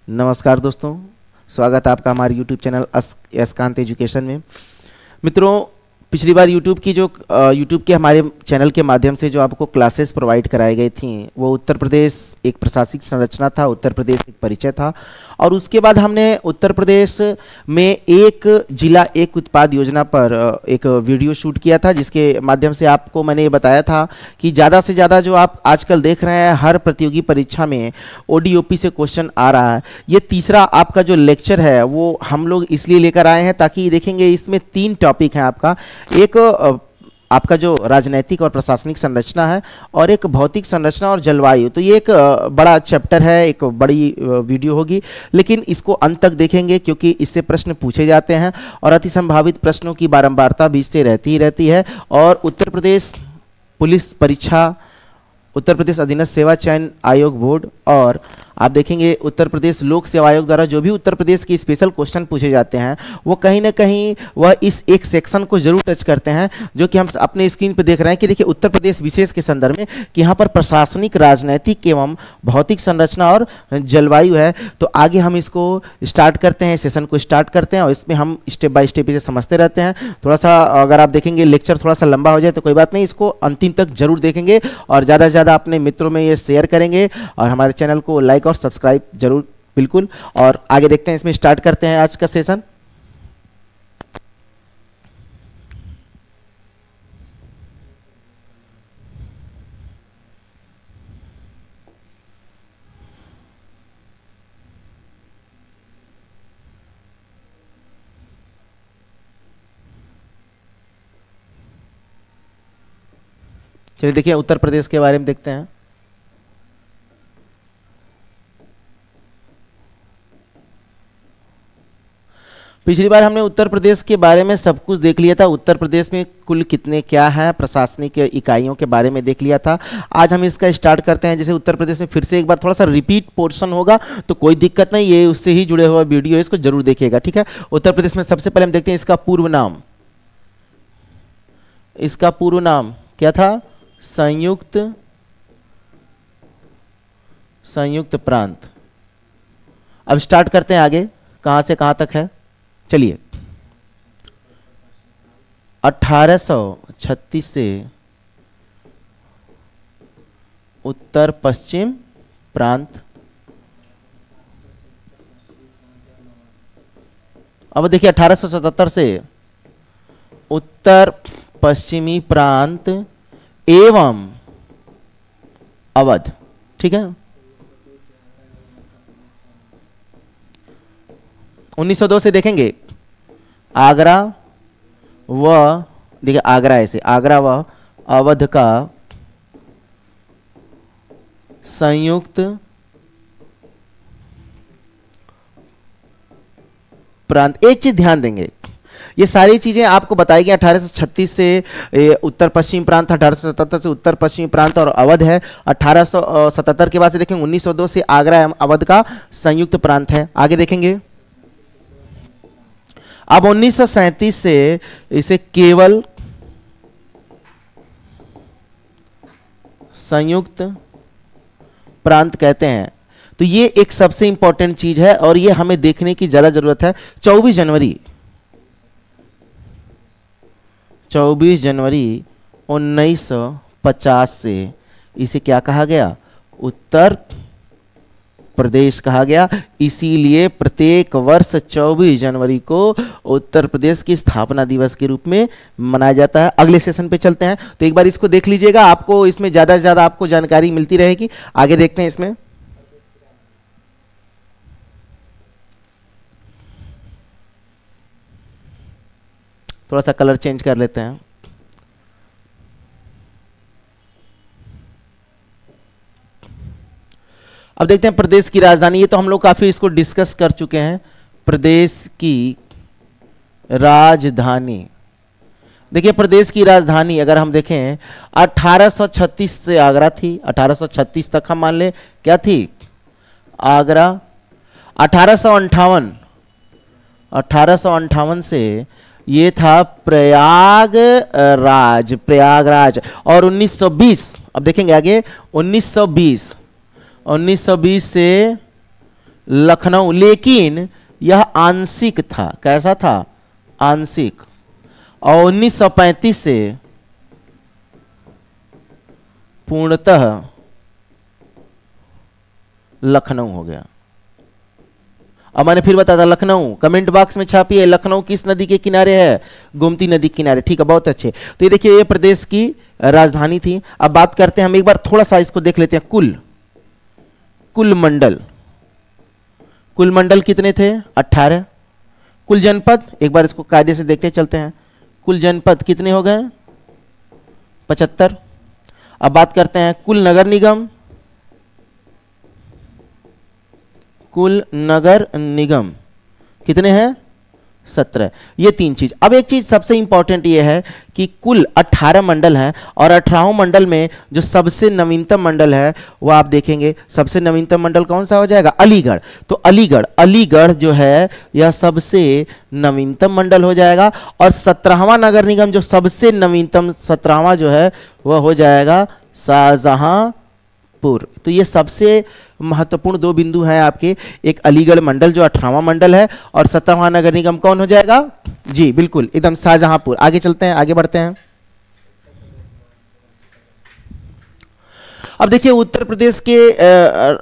नमस्कार दोस्तों, स्वागत है आपका हमारे YouTube चैनल यशकांत एजुकेशन में। मित्रों, पिछली बार YouTube के हमारे चैनल के माध्यम से जो आपको क्लासेस प्रोवाइड कराई गई थी वो उत्तर प्रदेश एक प्रशासनिक संरचना था, उत्तर प्रदेश एक परिचय था, और उसके बाद हमने उत्तर प्रदेश में एक जिला एक उत्पाद योजना पर एक वीडियो शूट किया था, जिसके माध्यम से आपको मैंने ये बताया था कि ज़्यादा से ज़्यादा जो आप आजकल देख रहे हैं हर प्रतियोगी परीक्षा में ODOP से क्वेश्चन आ रहा है। ये तीसरा आपका जो लेक्चर है वो हम लोग इसलिए लेकर आए हैं ताकि देखेंगे इसमें 3 टॉपिक हैं आपका। एक आपका जो राजनैतिक और प्रशासनिक संरचना है और एक भौतिक संरचना और जलवायु। तो ये एक बड़ा चैप्टर है, एक बड़ी वीडियो होगी, लेकिन इसको अंत तक देखेंगे क्योंकि इससे प्रश्न पूछे जाते हैं और अति संभावित प्रश्नों की बारंबारता बीच से रहती है। और उत्तर प्रदेश पुलिस परीक्षा, उत्तर प्रदेश अधीनस्थ सेवा चयन आयोग बोर्ड और आप देखेंगे उत्तर प्रदेश लोक सेवा आयोग द्वारा जो भी उत्तर प्रदेश के स्पेशल क्वेश्चन पूछे जाते हैं वो कहीं ना कहीं वह इस एक सेक्शन को जरूर टच करते हैं जो कि हम अपने स्क्रीन पर देख रहे हैं कि देखिए उत्तर प्रदेश विशेष के संदर्भ में कि यहाँ पर प्रशासनिक, राजनैतिक एवं भौतिक संरचना और जलवायु है। तो आगे हम इसको स्टार्ट करते हैं, सेशन को स्टार्ट करते हैं और इसमें हम स्टेप बाय स्टेप इसे समझते रहते हैं। थोड़ा सा अगर आप देखेंगे लेक्चर थोड़ा सा लंबा हो जाए तो कोई बात नहीं, इसको अंतिम तक जरूर देखेंगे और ज़्यादा से ज़्यादा अपने मित्रों में ये शेयर करेंगे और हमारे चैनल को लाइक और सब्सक्राइब जरूर बिल्कुल। और आगे देखते हैं, इसमें स्टार्ट करते हैं आज का सेशन। चलिए देखिए उत्तर प्रदेश के बारे में देखते हैं। पिछली बार हमने उत्तर प्रदेश के बारे में सब कुछ देख लिया था। उत्तर प्रदेश में कुल कितने क्या है, प्रशासनिक इकाइयों के बारे में देख लिया था। आज हम इसका स्टार्ट करते हैं। जैसे उत्तर प्रदेश में फिर से एक बार थोड़ा सा रिपीट पोर्शन होगा तो कोई दिक्कत नहीं, ये उससे ही जुड़े हुआ वीडियो है, इसको जरूर देखिएगा, ठीक है। उत्तर प्रदेश में सबसे पहले हम देखते हैं इसका पूर्व नाम। इसका पूर्व नाम क्या था? संयुक्त प्रांत। अब स्टार्ट करते हैं आगे, कहां से कहां तक है। चलिए 1836 से उत्तर पश्चिम प्रांत। अब देखिए 1877 से उत्तर पश्चिमी प्रांत एवं अवध, ठीक है। 1902 से देखेंगे आगरा व देखिए आगरा ऐसे आगरा व अवध का संयुक्त प्रांत। एक चीज ध्यान देंगे, ये सारी चीजें आपको बताई गई। 1836 से उत्तर पश्चिम प्रांत, 1877 से उत्तर पश्चिमी प्रांत और अवध है। 1877 के बाद से देखेंगे 1902 से आगरा एवं अवध का संयुक्त प्रांत है। आगे देखेंगे अब 1937 से इसे केवल संयुक्त प्रांत कहते हैं। तो ये एक सबसे इंपॉर्टेंट चीज है और ये हमें देखने की ज्यादा जरूरत है। 24 जनवरी 1950 से इसे क्या कहा गया? उत्तर प्रदेश कहा गया। इसीलिए प्रत्येक वर्ष 24 जनवरी को उत्तर प्रदेश की स्थापना दिवस के रूप में मनाया जाता है। अगले सेशन पे चलते हैं, तो एक बार इसको देख लीजिएगा, आपको इसमें ज्यादा से ज्यादा आपको जानकारी मिलती रहेगी। आगे देखते हैं, इसमें थोड़ा सा कलर चेंज कर लेते हैं। अब देखते हैं प्रदेश की राजधानी। ये तो हम लोग काफी इसको डिस्कस कर चुके हैं। प्रदेश की राजधानी, देखिए प्रदेश की राजधानी अगर हम देखें 1836 से आगरा थी। 1836 तक हम मान लें क्या थी? आगरा। 1858 से ये था प्रयागराज। और 1920, अब देखेंगे आगे 1920 से लखनऊ, लेकिन यह आंशिक था। कैसा था? आंशिक। और 1935 से पूर्णतः लखनऊ हो गया। अब मैंने फिर बताया था लखनऊ, कमेंट बॉक्स में छापिए लखनऊ किस नदी के किनारे है? गोमती नदी के किनारे। ठीक है, बहुत अच्छे। तो ये देखिए, ये प्रदेश की राजधानी थी। अब बात करते हैं, हम एक बार थोड़ा सा इसको देख लेते हैं। कुल मंडल, कुल मंडल कितने थे? 18। कुल जनपद, एक बार इसको कायदे से देखते चलते हैं। कुल जनपद कितने हो गए? 75। अब बात करते हैं कुल नगर निगम, कुल नगर निगम कितने हैं? 17। ये 3 चीज। अब एक चीज सबसे इंपॉर्टेंट ये है कि कुल 18 मंडल हैं और 18 मंडल में जो सबसे नवीनतम मंडल है वो आप देखेंगे, सबसे नवीनतम मंडल कौन सा हो जाएगा? अलीगढ़। तो अलीगढ़ जो है यह सबसे नवीनतम मंडल हो जाएगा। और 17वां नगर निगम जो सबसे नवीनतम 17वां जो है वह हो जाएगा शाहजहांपुर। तो ये सबसे महत्वपूर्ण 2 बिंदु हैं आपके। एक अलीगढ़ मंडल जो 18वां मंडल है, और 17वां नगर निगम कौन हो जाएगा? जी बिल्कुल, एकदम शाहजहांपुर। आगे चलते हैं, आगे बढ़ते हैं। अब देखिए, उत्तर प्रदेश के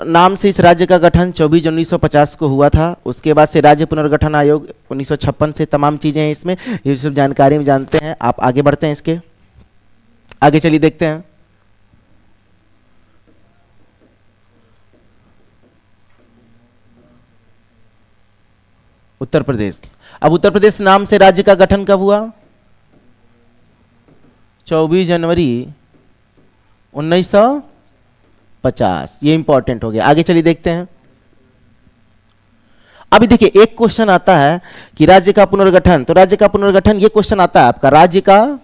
नाम से इस राज्य का गठन 24 जनवरी 1950 को हुआ था। उसके बाद से राज्य पुनर्गठन आयोग 1956 से तमाम चीजें हैं इसमें, ये सब जानकारी में जानते हैं आप। आगे बढ़ते हैं, इसके आगे चलिए देखते हैं। उत्तर प्रदेश। अब उत्तर प्रदेश नाम से राज्य का गठन कब हुआ? 24 जनवरी 1950। ये इंपॉर्टेंट हो गया। आगे चलिए देखते हैं। अभी देखिए, एक क्वेश्चन आता है कि राज्य का पुनर्गठन, तो राज्य का पुनर्गठन ये क्वेश्चन आता है आपका, राज्य का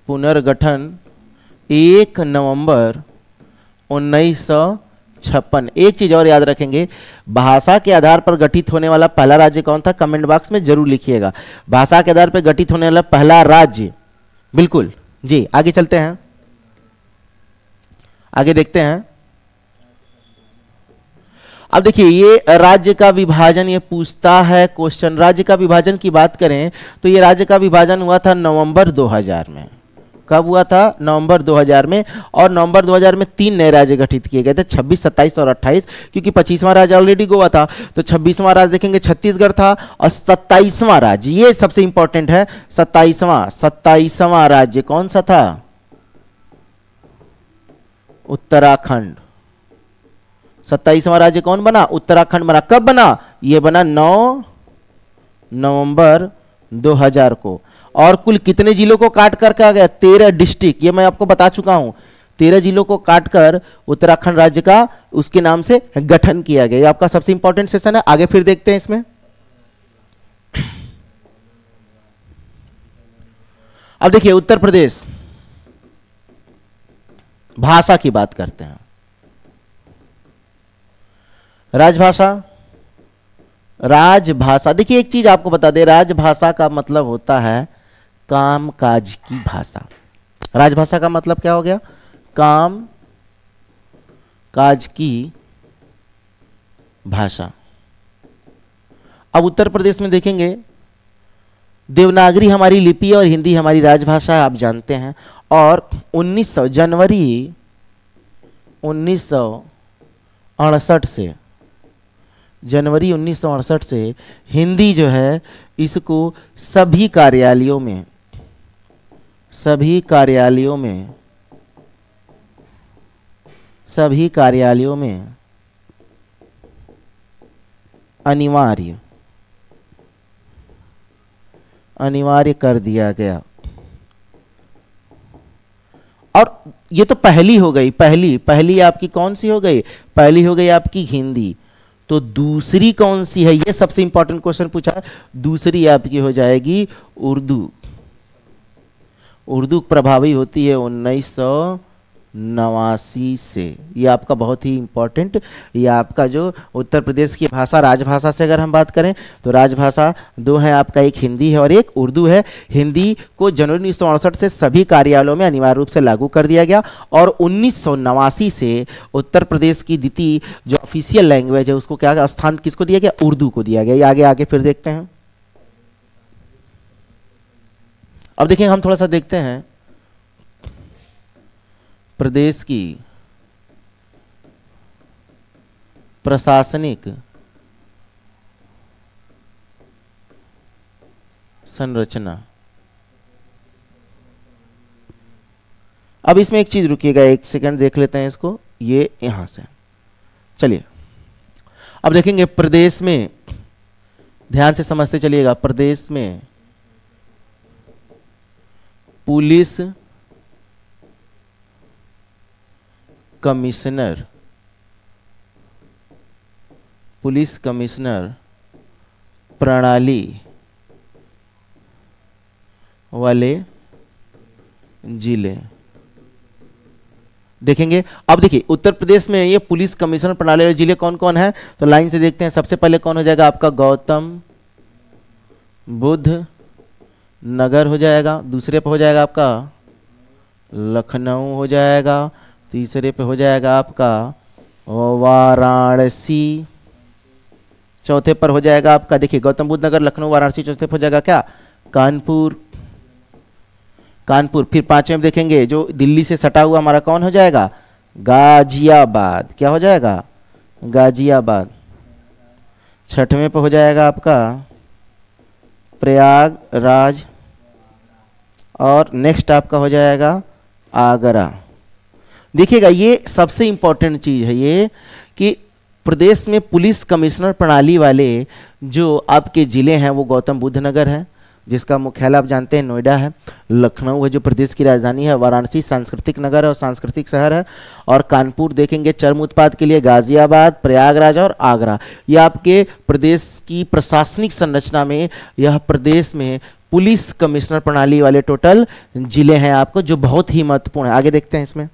पुनर्गठन 1 नवंबर 1956। एक चीज और याद रखेंगे, भाषा के आधार पर गठित होने वाला पहला राज्य कौन था? कमेंट बॉक्स में जरूर लिखिएगा, भाषा के आधार पर गठित होने वाला पहला राज्य। बिल्कुल जी। आगे चलते हैं, आगे देखते हैं। अब देखिए, ये राज्य का विभाजन ये पूछता है क्वेश्चन। राज्य का विभाजन की बात करें तो ये राज्य का विभाजन हुआ था नवंबर 2000 में। कब हुआ था? नवंबर 2000 में। और नवंबर 2000 में 3 नए राज्य गठित किए गए थे, 26, 27 और 28, क्योंकि 25वां राज्य ऑलरेडी गोवा था। तो 26वां राज्य देखेंगे छत्तीसगढ़ था, और 27वां राज्य, ये सबसे इंपॉर्टेंट है, 27वां राज्य कौन सा था? उत्तराखंड। 27वां राज्य कौन बना? उत्तराखंड बना। कब बना? ये बना 9 नवंबर 2000 को। और कुल कितने जिलों को काट कर आ गया? 13 डिस्ट्रिक्ट। ये मैं आपको बता चुका हूं, 13 जिलों को काटकर उत्तराखंड राज्य का उसके नाम से गठन किया गया। ये आपका सबसे इंपॉर्टेंट सेशन है। आगे फिर देखते हैं इसमें। अब देखिए, उत्तर प्रदेश, भाषा की बात करते हैं। राजभाषा, देखिए एक चीज आपको बता दें, राजभाषा का मतलब होता है कामकाज की भाषा। राजभाषा का मतलब क्या हो गया? काम काज की भाषा। अब उत्तर प्रदेश में देखेंगे, देवनागरी हमारी लिपि और हिंदी हमारी राजभाषा, आप जानते हैं। और 1900 जनवरी 1968 से हिंदी जो है इसको सभी कार्यालयों में अनिवार्य कर दिया गया। और ये तो पहली हो गई, पहली आपकी कौन सी हो गई? पहली हो गई आपकी हिंदी। तो दूसरी कौन सी है? ये सबसे इंपॉर्टेंट क्वेश्चन पूछा है। दूसरी आपकी हो जाएगी उर्दू। उर्दू प्रभावी होती है 1902 1989 से। ये आपका बहुत ही इंपॉर्टेंट, ये आपका जो उत्तर प्रदेश की भाषा, राजभाषा से अगर हम बात करें तो राजभाषा दो है आपका, एक हिंदी है और एक उर्दू है। हिंदी को जनवरी 1968 से सभी कार्यालयों में अनिवार्य रूप से लागू कर दिया गया और 1989 से उत्तर प्रदेश की द्वितीय जो ऑफिशियल लैंग्वेज है उसको क्या स्थान किसको दिया गया, उर्दू को दिया गया। ये आगे आगे फिर देखते हैं। अब देखिए हम थोड़ा सा देखते हैं प्रदेश की प्रशासनिक संरचना। अब इसमें एक चीज रुकिएगा, एक सेकंड देख लेते हैं इसको, ये यहां से चलिए। अब देखेंगे प्रदेश में, ध्यान से समझते चलिएगा, प्रदेश में पुलिस कमिश्नर, पुलिस कमिश्नर प्रणाली वाले जिले देखेंगे। अब देखिए उत्तर प्रदेश में ये पुलिस कमिश्नर प्रणाली वाले जिले कौन कौन है, तो लाइन से देखते हैं। सबसे पहले कौन हो जाएगा आपका, गौतम बुद्ध नगर हो जाएगा। दूसरे पे हो जाएगा आपका लखनऊ हो जाएगा। तीसरे पे हो जाएगा आपका वाराणसी। चौथे पर हो जाएगा आपका, देखिए गौतम बुद्ध नगर, लखनऊ, वाराणसी। चौथे पे हो जाएगा क्या, कानपुर, कानपुर। फिर पांचवें में देखेंगे जो दिल्ली से सटा हुआ हमारा कौन हो जाएगा, गाजियाबाद। क्या हो जाएगा, गाजियाबाद। छठवें पे हो जाएगा आपका प्रयागराज और नेक्स्ट आपका हो जाएगा आगरा। देखिएगा ये सबसे इंपॉर्टेंट चीज है ये कि प्रदेश में पुलिस कमिश्नर प्रणाली वाले जो आपके जिले हैं वो गौतम बुद्ध नगर है, जिसका मुख्यालय आप जानते हैं नोएडा है। लखनऊ है जो प्रदेश की राजधानी है। वाराणसी सांस्कृतिक नगर है और सांस्कृतिक शहर है। और कानपुर देखेंगे चर्म उत्पाद के लिए। गाजियाबाद, प्रयागराज और आगरा, ये आपके प्रदेश की प्रशासनिक संरचना में, यह प्रदेश में पुलिस कमिश्नर प्रणाली वाले टोटल जिले हैं आपको, जो बहुत ही महत्वपूर्ण है। आगे देखते हैं इसमें।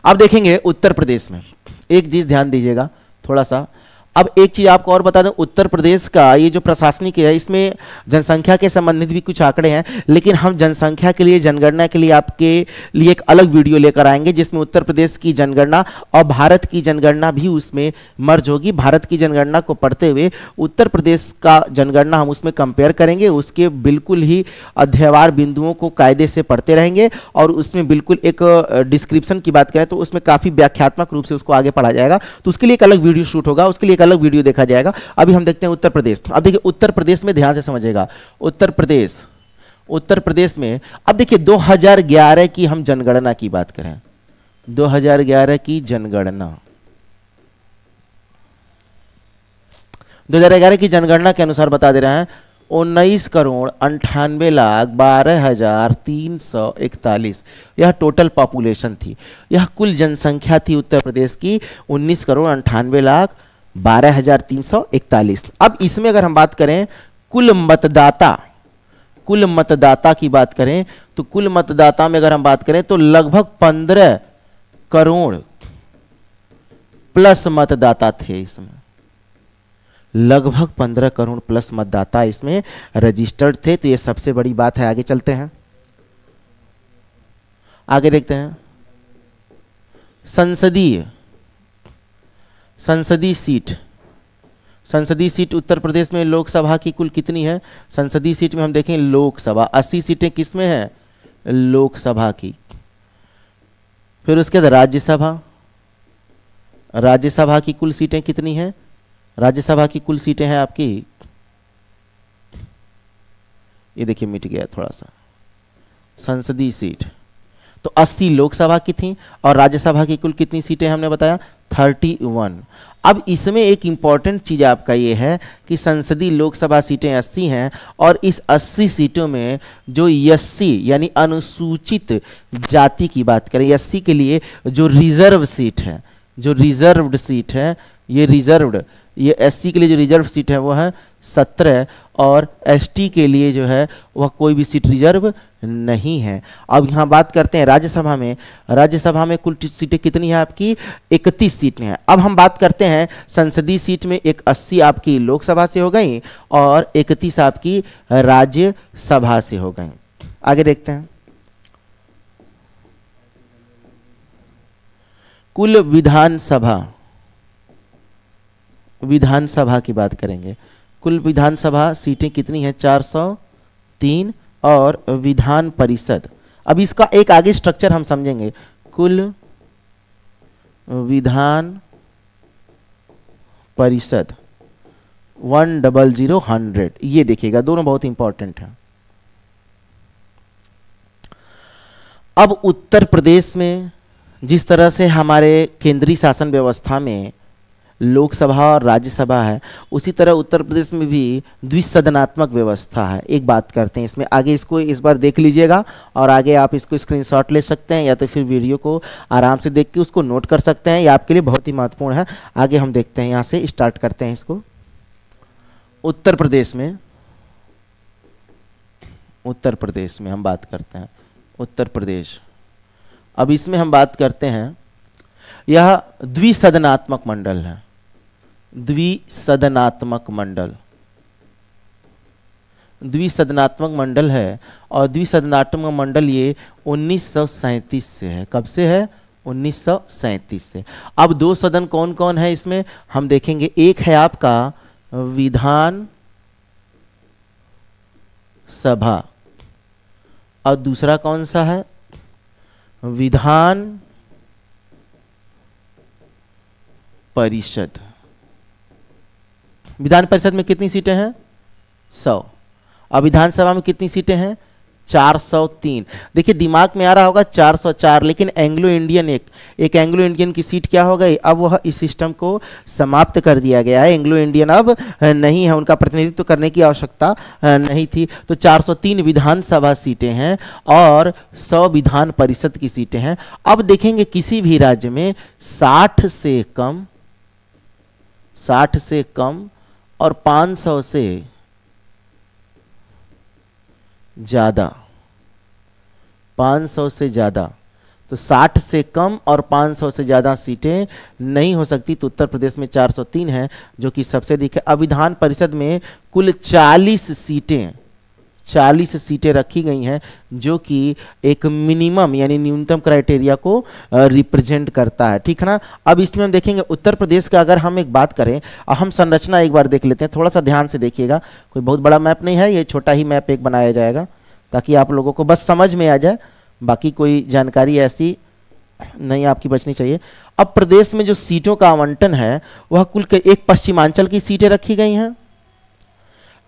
अब देखेंगे उत्तर प्रदेश में एक चीज ध्यान दीजिएगा थोड़ा सा। अब एक चीज आपको और बता दूं, उत्तर प्रदेश का ये जो प्रशासनिक है इसमें जनसंख्या के संबंधित भी कुछ आंकड़े हैं, लेकिन हम जनसंख्या के लिए, जनगणना के लिए आपके लिए एक अलग वीडियो लेकर आएंगे जिसमें उत्तर प्रदेश की जनगणना और भारत की जनगणना भी उसमें मर्ज होगी। भारत की जनगणना को पढ़ते हुए उत्तर प्रदेश का जनगणना हम उसमें कंपेयर करेंगे, उसके बिल्कुल ही अध्यायवार बिंदुओं को कायदे से पढ़ते रहेंगे और उसमें बिल्कुल एक डिस्क्रिप्शन की बात करें तो उसमें काफी व्याख्यात्मक रूप से उसको आगे पढ़ा जाएगा। तो उसके लिए एक अलग वीडियो शूट होगा, उसके लिए एक अलग वीडियो देखा जाएगा। अभी हम देखते हैं उत्तर प्रदेश। अब देखिए उत्तर प्रदेश में ध्यान से समझिएगा, उत्तर प्रदेश में अब देखिए 2011 की हम जनगणना की बात करें, 2011 की जनगणना, 2011 की जनगणना के अनुसार बता दे रहे हैं 19,98,12,341 यह टोटल पॉपुलेशन थी। यह कुल जनसंख्या थी उत्तर प्रदेश की 19,98,12,341। अब इसमें अगर हम बात करें कुल मतदाता की बात करें तो कुल मतदाता में अगर हम बात करें तो लगभग 15 करोड़ प्लस मतदाता थे इसमें, लगभग 15 करोड़ प्लस मतदाता इसमें रजिस्टर्ड थे। तो ये सबसे बड़ी बात है। आगे चलते हैं, आगे देखते हैं। संसदीय सीट उत्तर प्रदेश में लोकसभा की कुल कितनी है? संसदीय सीट में हम देखें लोकसभा 80 सीटें किसमें है? लोकसभा की। फिर उसके बाद राज्यसभा की कुल सीटें कितनी हैं? राज्यसभा की कुल सीटें हैं आपकी, ये देखिए मिट गया थोड़ा सा, संसदीय सीट तो 80 लोकसभा की थी और राज्यसभा की कुल कितनी सीटें हमने बताया? 31। अब इसमें एक इंपॉर्टेंट चीज आपका ये है कि संसदीय लोकसभा सीटें 80 हैं और इस 80 सीटों में जो एससी यानी अनुसूचित जाति की बात करें, एससी के लिए जो रिजर्व सीट है, जो रिजर्व्ड सीट है, ये रिजर्व्ड ये एससी के लिए जो रिजर्व सीट है वो है 17 और एसटी के लिए जो है वह कोई भी सीट रिजर्व नहीं है। अब यहाँ बात करते हैं राज्यसभा में। राज्यसभा में कुल सीटें कितनी है आपकी? 31 सीटें हैं। अब हम बात करते हैं संसदीय सीट में। एक 80 आपकी लोकसभा से हो गई और 31 आपकी राज्यसभा से हो गई। आगे देखते हैं। कुल विधानसभा की बात करेंगे। कुल विधानसभा सीटें कितनी हैं? 403 और विधान परिषद, अब इसका एक आगे स्ट्रक्चर हम समझेंगे। कुल विधान परिषद 100, ये देखिएगा, दोनों बहुत इंपॉर्टेंट है। अब उत्तर प्रदेश में जिस तरह से हमारे केंद्रीय शासन व्यवस्था में लोकसभा और राज्यसभा है, उसी तरह उत्तर प्रदेश में भी द्विसदनात्मक व्यवस्था है। एक बात करते हैं इसमें, आगे इसको इस बार देख लीजिएगा और आगे आप इसको स्क्रीनशॉट ले सकते हैं या तो फिर वीडियो को आराम से देख के उसको नोट कर सकते हैं। ये आपके लिए बहुत ही महत्वपूर्ण है। आगे हम देखते हैं, यहाँ से स्टार्ट करते हैं इसको। उत्तर प्रदेश में हम बात करते हैं। उत्तर प्रदेश, अब इसमें हम बात करते हैं, यह द्विसदनात्मक मंडल है। द्विसदनात्मक मंडल है और द्विसदनात्मक मंडल ये 1937 से है। कब से है? 1937 से। अब दो सदन कौन कौन है इसमें हम देखेंगे। एक है आपका विधान सभा और दूसरा कौन सा है? विधान परिषद। विधान परिषद में कितनी सीटें हैं? 100। अब विधानसभा में कितनी सीटें हैं? 403। देखिए दिमाग में आ रहा होगा 404, लेकिन एंग्लो इंडियन एक एंग्लो इंडियन की सीट क्या हो गई? अब वह इस सिस्टम को समाप्त कर दिया गया है। एंग्लो इंडियन अब नहीं है, उनका प्रतिनिधित्व करने की आवश्यकता नहीं थी। तो 403 विधानसभा सीटें हैं और 100 विधान परिषद की सीटें हैं। अब देखेंगे किसी भी राज्य में 60 से कम और 500 से ज्यादा, 500 से ज्यादा, तो 60 से कम और 500 से ज्यादा सीटें नहीं हो सकती। तो उत्तर प्रदेश में 403 है जो कि सबसे अधिक है। अब विधान परिषद में कुल 40 सीटें रखी गई हैं जो कि एक मिनिमम यानी न्यूनतम क्राइटेरिया को रिप्रेजेंट करता है। ठीक है ना। अब इसमें हम देखेंगे उत्तर प्रदेश का, अगर हम एक बात करें, हम संरचना एक बार देख लेते हैं। थोड़ा सा ध्यान से देखिएगा, कोई बहुत बड़ा मैप नहीं है, ये छोटा ही मैप एक बनाया जाएगा ताकि आप लोगों को बस समझ में आ जाए, बाकी कोई जानकारी ऐसी नहीं आपकी बचनी चाहिए। अब प्रदेश में जो सीटों का आवंटन है वह कुल के एक पश्चिमांचल की सीटें रखी गई हैं,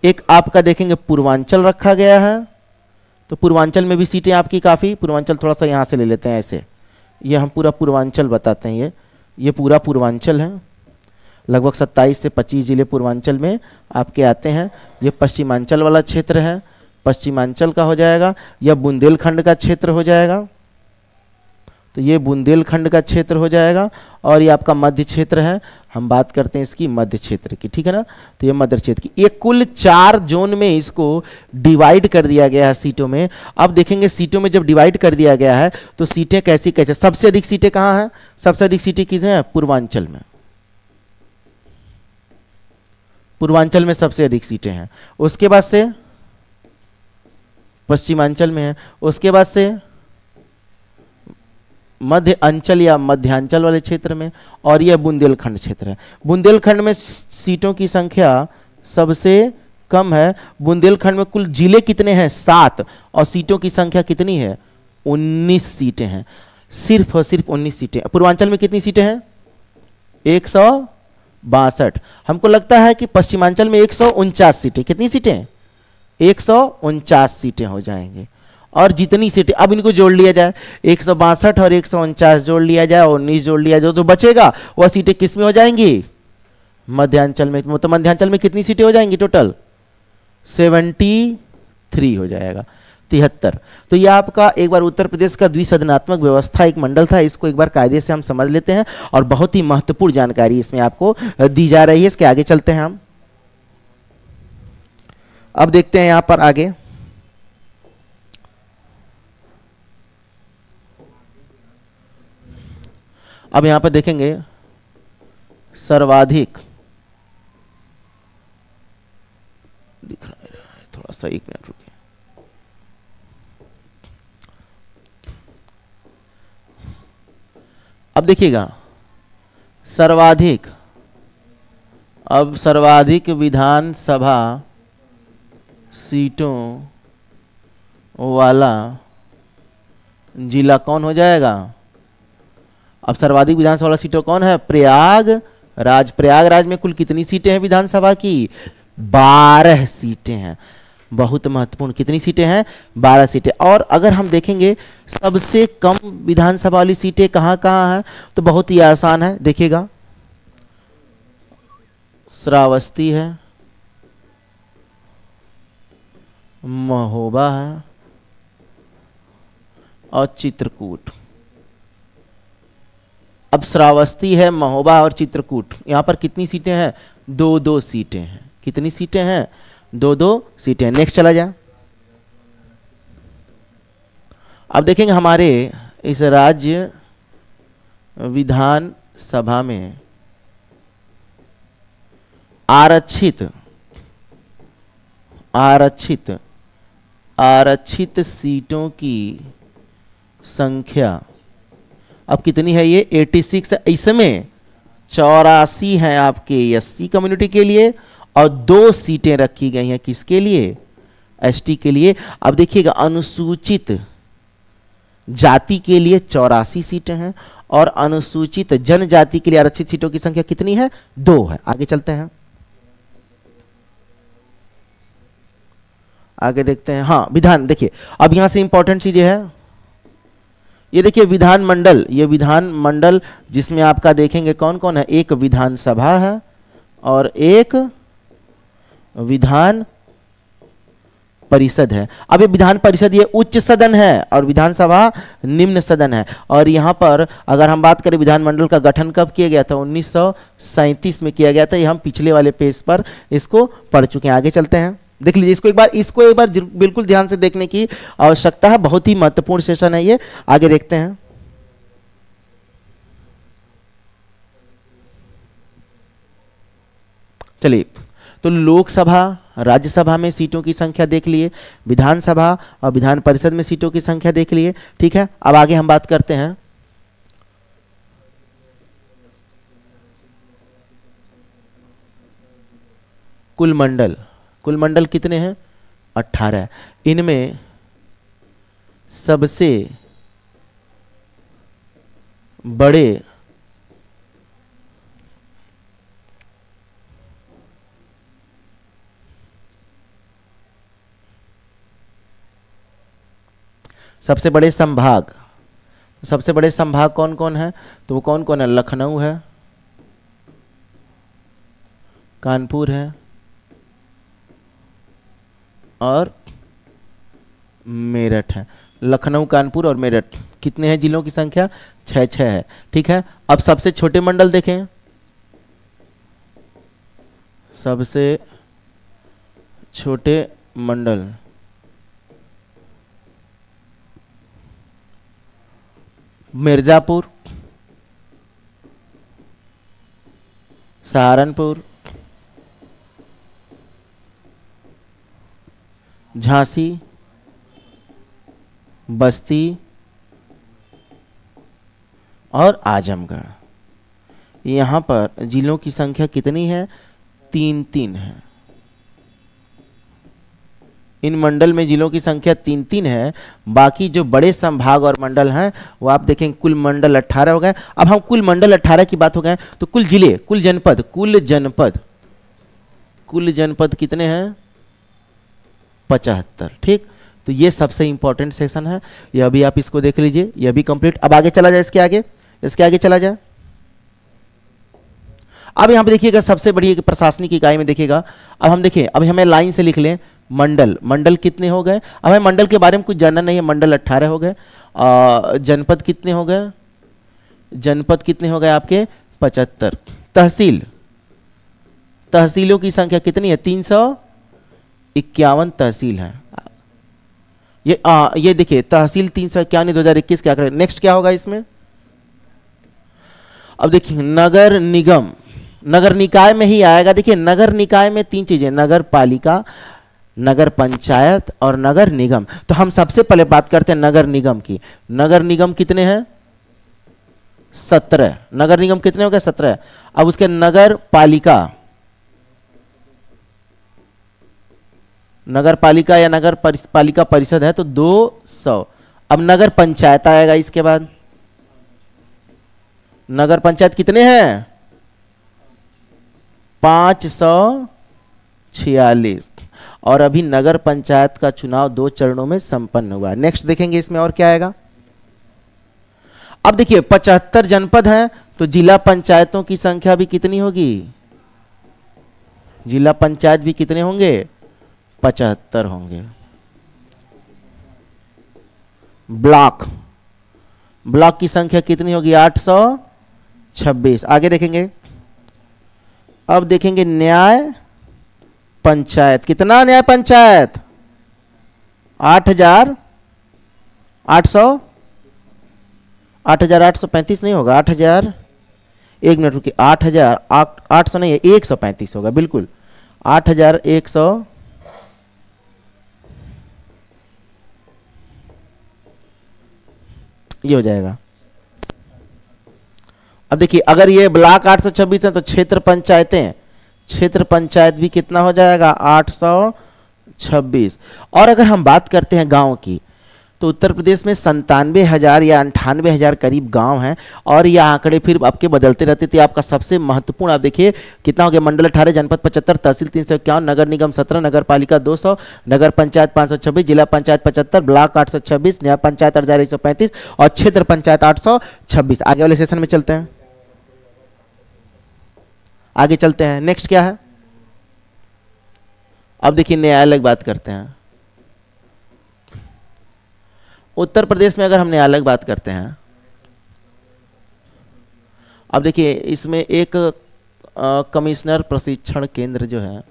एक आपका देखेंगे पूर्वांचल रखा गया है। तो पूर्वांचल में भी सीटें आपकी काफ़ी, पूर्वांचल थोड़ा सा यहाँ से ले लेते हैं ऐसे, ये हम पूरा पूर्वांचल बताते हैं। ये पूरा पूर्वांचल है, लगभग 27 से 25 जिले पूर्वांचल में आपके आते हैं। ये पश्चिमांचल वाला क्षेत्र है, पश्चिमांचल का हो जाएगा। यह बुंदेलखंड का क्षेत्र हो जाएगा, तो ये बुंदेलखंड का क्षेत्र हो जाएगा। और ये आपका मध्य क्षेत्र है, हम बात करते हैं इसकी मध्य क्षेत्र की। ठीक है ना। तो ये मध्य क्षेत्र की, ये कुल 4 जोन में इसको डिवाइड कर दिया गया है सीटों में। अब देखेंगे सीटों में जब डिवाइड कर दिया गया है तो सीटें कैसी कैसे, सबसे अधिक सीटें कहाँ हैं? सबसे अधिक सीटें किस हैं? पूर्वांचल में। पूर्वांचल में सबसे अधिक सीटें हैं। उसके बाद से पश्चिमांचल में है, उसके बाद से मध्य अंचल या मध्यांचल वाले क्षेत्र में, और यह बुंदेलखंड क्षेत्र है। बुंदेलखंड में सीटों की संख्या सबसे कम है। बुंदेलखंड में कुल जिले कितने हैं? 7, और सीटों की संख्या कितनी है? 19 सीटें हैं, सिर्फ और सिर्फ 19 सीटें। पूर्वांचल में कितनी सीटें हैं? 162। हमको लगता है कि पश्चिमांचल में 149 सीटें। कितनी सीटें? 149 सीटें हो जाएंगे। और जितनी सीटें, अब इनको जोड़ लिया जाए, 162 और 149 जोड़ लिया जाए और 19 जोड़ लिया जाए, तो बचेगा वह सीटें किस में हो जाएंगी? मध्यांचल में। तो मध्यांचल में कितनी सीटें हो जाएंगी? टोटल 73 हो जाएगा। 73। तो ये आपका एक बार उत्तर प्रदेश का द्विसदनात्मक व्यवस्था एक मंडल था, इसको एक बार कायदे से हम समझ लेते हैं और बहुत ही महत्वपूर्ण जानकारी इसमें आपको दी जा रही है। इसके आगे चलते हैं हम। अब देखते हैं यहां पर आगे, अब यहां पर देखेंगे सर्वाधिक, दिख रहा है थोड़ा सा, एक मिनट रुकिए। अब देखिएगा सर्वाधिक, अब सर्वाधिक विधानसभा सीटों वाला जिला कौन हो जाएगा? अब सर्वाधिक विधानसभा वाला सीटों कौन है? प्रयागराज। प्रयागराज में कुल कितनी सीटें हैं विधानसभा की? 12 सीटें हैं। बहुत महत्वपूर्ण, कितनी सीटें हैं? 12 सीटें। और अगर हम देखेंगे सबसे कम विधानसभा वाली सीटें कहां कहां हैं, तो बहुत ही आसान है, देखिएगा श्रावस्ती है, महोबा है और चित्रकूट। अब श्रावस्ती है, महोबा और चित्रकूट, यहां पर कितनी सीटें हैं? 2-2 सीटें हैं। कितनी सीटें हैं? 2-2 सीटें। नेक्स्ट चला जा। अब देखेंगे हमारे इस राज्य विधान सभा में आरक्षित सीटों की संख्या अब कितनी है? ये 86 है। इसमें 84 हैं आपके एससी कम्युनिटी के लिए और 2 सीटें रखी गई हैं किसके लिए? एसटी के लिए। अब देखिएगा अनुसूचित जाति के लिए 84 सीटें हैं और अनुसूचित जनजाति के लिए आरक्षित सीटों की संख्या कितनी है? 2 है। आगे चलते हैं, आगे देखते हैं। हाँ, विधान, देखिए अब यहां से इंपॉर्टेंट चीजें है, ये देखिए विधान मंडल, ये विधान मंडल जिसमें आपका देखेंगे कौन कौन है? एक विधानसभा है और एक विधान परिषद है। अब ये विधान परिषद ये उच्च सदन है और विधानसभा निम्न सदन है। और यहाँ पर अगर हम बात करें विधानमंडल का गठन कब किया गया था? 1937 में किया गया था। ये हम पिछले वाले पेज पर इसको पढ़ चुके हैं। आगे चलते हैं, देख लीजिए इसको एक बार बिल्कुल ध्यान से देखने की आवश्यकता है, बहुत ही महत्वपूर्ण सेशन है ये। आगे देखते हैं, चलिए तो लोकसभा राज्यसभा में सीटों की संख्या देख लिए, विधानसभा और विधान परिषद में सीटों की संख्या देख लिए, ठीक है। अब आगे हम बात करते हैं कुल मंडल। कुल मंडल कितने हैं? 18। इनमें सबसे बड़े संभाग, सबसे बड़े संभाग कौन कौन है? तो वो कौन कौन है? लखनऊ है, कानपुर है और मेरठ है। लखनऊ, कानपुर और मेरठ कितने हैं जिलों की संख्या? 6 है, ठीक है। अब सबसे छोटे मंडल देखें, सबसे छोटे मंडल मिर्जापुर, सहारनपुर, झांसी, बस्ती और आजमगढ़। यहाँ पर जिलों की संख्या कितनी है? 3 है। इन मंडल में जिलों की संख्या 3 है। बाकी जो बड़े संभाग और मंडल हैं वो आप देखेंगे कुल मंडल 18 हो गए। अब हम कुल मंडल 18 की बात हो गए तो कुल जिले, कुल जनपद कितने हैं? 75, ठीक। तो ये सबसे इंपॉर्टेंट सेशन है, ये अभी आप इसको देख लीजिए, ये अभी कंप्लीट। अब आगे चला जाए, इसके आगे चला जाए। अब यहाँ पे देखिएगा सबसे बड़ी प्रशासनिक इकाई में देखिएगा, अब हम देखें, अब हमें लाइन से लिख लें मंडल। मंडल कितने हो गए? अब हमें मंडल के बारे में कुछ जानना नहीं है। मंडल 18 हो गए। जनपद कितने हो गए? जनपद कितने हो गए आपके? 75। तहसील, तहसीलों की संख्या कितनी है? 351 तहसील है। ये देखिए तहसील 351 2021 के आंकड़े। नेक्स्ट क्या होगा इसमें? अब देखिए नगर निगम, नगर निकाय में ही आएगा। देखिए नगर निकाय में 3 चीजें, नगर पालिका, नगर पंचायत और नगर निगम। तो हम सबसे पहले बात करते हैं नगर निगम की। नगर निगम कितने हैं? 17। नगर निगम कितने हो गए? 17। अब उसके नगर पालिका, नगर पालिका या नगर पालिका परिषद है तो 200। अब नगर पंचायत आएगा इसके बाद। नगर पंचायत कितने हैं? 546। और अभी नगर पंचायत का चुनाव 2 चरणों में संपन्न हुआ। नेक्स्ट देखेंगे इसमें और क्या आएगा। अब देखिए 75 जनपद हैं तो जिला पंचायतों की संख्या भी कितनी होगी? जिला पंचायत भी कितने होंगे? 75 होंगे। ब्लॉक, ब्लॉक की संख्या कितनी होगी? 826। आगे देखेंगे, अब देखेंगे न्याय पंचायत। कितना न्याय पंचायत? 8,835 नहीं होगा, 8,000, एक मिनट रुकिए, 8,800 नहीं है, 135 होगा बिल्कुल। 8,100, ये हो जाएगा। अब देखिए अगर ये ब्लॉक 826 है तो क्षेत्र पंचायतें, क्षेत्र पंचायत भी कितना हो जाएगा? 826। और अगर हम बात करते हैं गांव की तो उत्तर प्रदेश में 97,000 या 98,000 करीब गांव हैं। और ये आंकड़े फिर आपके बदलते रहते थे। आपका सबसे महत्वपूर्ण आप देखिए कितना हो गया? मंडल 18, जनपद 75, तहसील 351, नगर निगम 17, नगर पालिका 200, नगर पंचायत 526, जिला पंचायत 75, ब्लॉक 826, न्याय पंचायत 8,135 और क्षेत्र पंचायत 826। आगे वाले सेशन में चलते हैं, आगे चलते हैं। नेक्स्ट क्या है? अब देखिए न्यायालय की बात करते हैं। उत्तर प्रदेश में अगर हम न्यायालय की बात करते हैं, अब देखिए इसमें एक कमिश्नर प्रशिक्षण केंद्र जो है,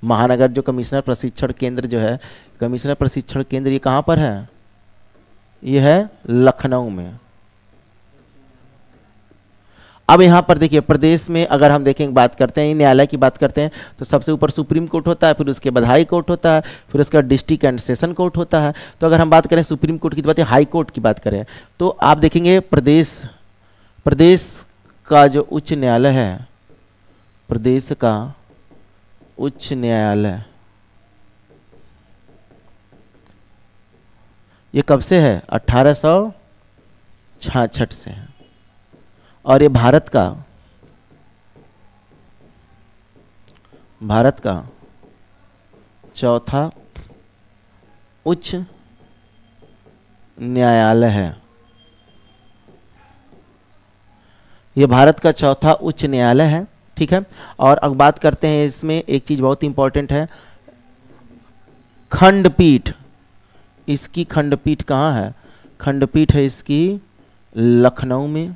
महानगर जो कमिश्नर प्रशिक्षण केंद्र जो है, कमिश्नर प्रशिक्षण केंद्र ये कहाँ पर है? ये है लखनऊ में। अब यहाँ पर देखिए प्रदेश में अगर हम देखें बात करते हैं न्यायालय की बात करते हैं तो सबसे ऊपर सुप्रीम कोर्ट होता है, फिर उसके बाद हाई कोर्ट होता है, फिर उसका डिस्ट्रिक्ट एंड सेशन कोर्ट होता है। तो अगर हम बात करें सुप्रीम कोर्ट की बात है, हाई कोर्ट की बात करें तो आप देखेंगे प्रदेश का जो उच्च न्यायालय है, प्रदेश का उच्च न्यायालय ये कब से है? 1866 से है। और ये भारत का चौथा उच्च न्यायालय है। ये भारत का चौथा उच्च न्यायालय है, ठीक है। और अब बात करते हैं इसमें एक चीज बहुत इंपॉर्टेंट है, खंडपीठ। इसकी खंडपीठ कहाँ है? खंडपीठ है इसकी लखनऊ में।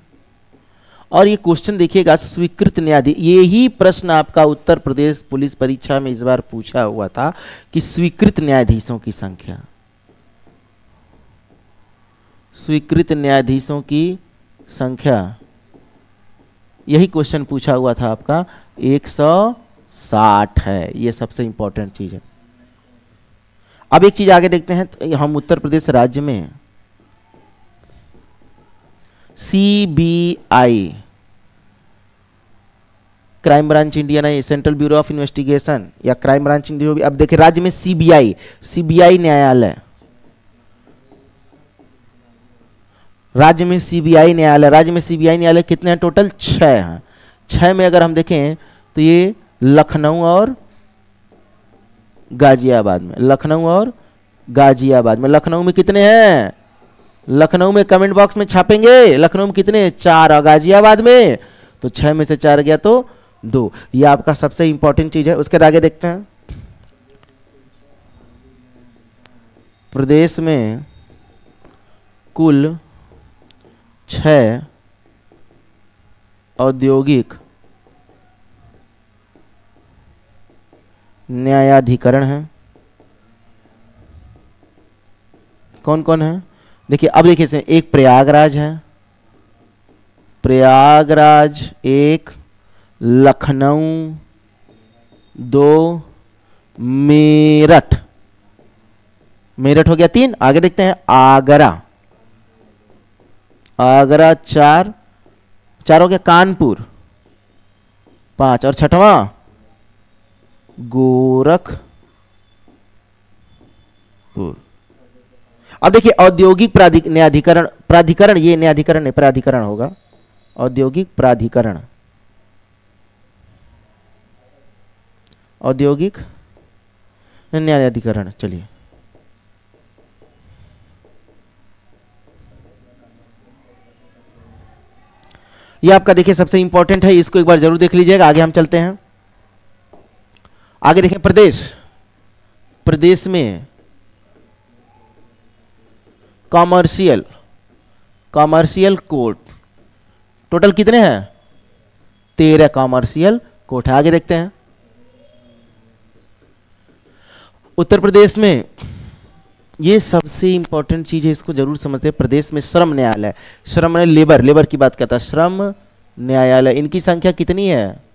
और ये क्वेश्चन देखिएगा, स्वीकृत न्यायाधीश, यही प्रश्न आपका उत्तर प्रदेश पुलिस परीक्षा में इस बार पूछा हुआ था कि स्वीकृत न्यायाधीशों की संख्या, स्वीकृत न्यायाधीशों की संख्या, यही क्वेश्चन पूछा हुआ था आपका। 160 है, ये सबसे इंपॉर्टेंट चीज है। अब एक चीज आगे देखते हैं, तो हम उत्तर प्रदेश राज्य में सीबीआई, क्राइम ब्रांच इंडिया नहीं, सेंट्रल ब्यूरो ऑफ इन्वेस्टिगेशन या क्राइम ब्रांच इंडिया भी। अब देखिए राज्य में सीबीआई न्यायालय, राज्य में सीबीआई न्यायालय, राज्य में सीबीआई न्यायालय कितने हैं? टोटल 6 हैं। 6 में अगर हम देखें तो ये लखनऊ और गाजियाबाद में, लखनऊ और गाजियाबाद में। लखनऊ में कितने हैं? लखनऊ में कमेंट बॉक्स में छापेंगे, लखनऊ में कितने? 4। और गाजियाबाद में तो 6 में से 4 गया तो 2। ये आपका सबसे इंपॉर्टेंट चीज है। उसके बाद आगे देखते हैं, प्रदेश में कुल 6 औद्योगिक न्यायाधिकरण हैं। कौन कौन है? देखिए, अब देखिए इसमें एक प्रयागराज है, प्रयागराज 1, लखनऊ 2, मेरठ, मेरठ हो गया 3। आगे देखते हैं, आगरा, आगरा 4 हो गया, कानपुर 5, और छठवां गोरखपुर। अब देखिए, औद्योगिक न्यायाधिकरण, प्राधिकरण, ये न्यायाधिकरण नहीं, प्राधिकरण होगा, औद्योगिक प्राधिकरण, औद्योगिक न्यायाधिकरण। चलिए, ये आपका देखिए सबसे इंपॉर्टेंट है, इसको एक बार जरूर देख लीजिएगा। आगे हम चलते हैं, आगे देखें, प्रदेश, प्रदेश में कॉमर्शियल, कॉमर्शियल कोर्ट टोटल कितने हैं? 13 कॉमर्शियल कोर्ट है। आगे देखते हैं, उत्तर प्रदेश में, ये सबसे इंपॉर्टेंट चीज है, इसको जरूर समझते हैं, प्रदेश में श्रम न्यायालय, श्रम ने लेबर, लेबर की बात करता है, श्रम न्यायालय, इनकी संख्या कितनी है?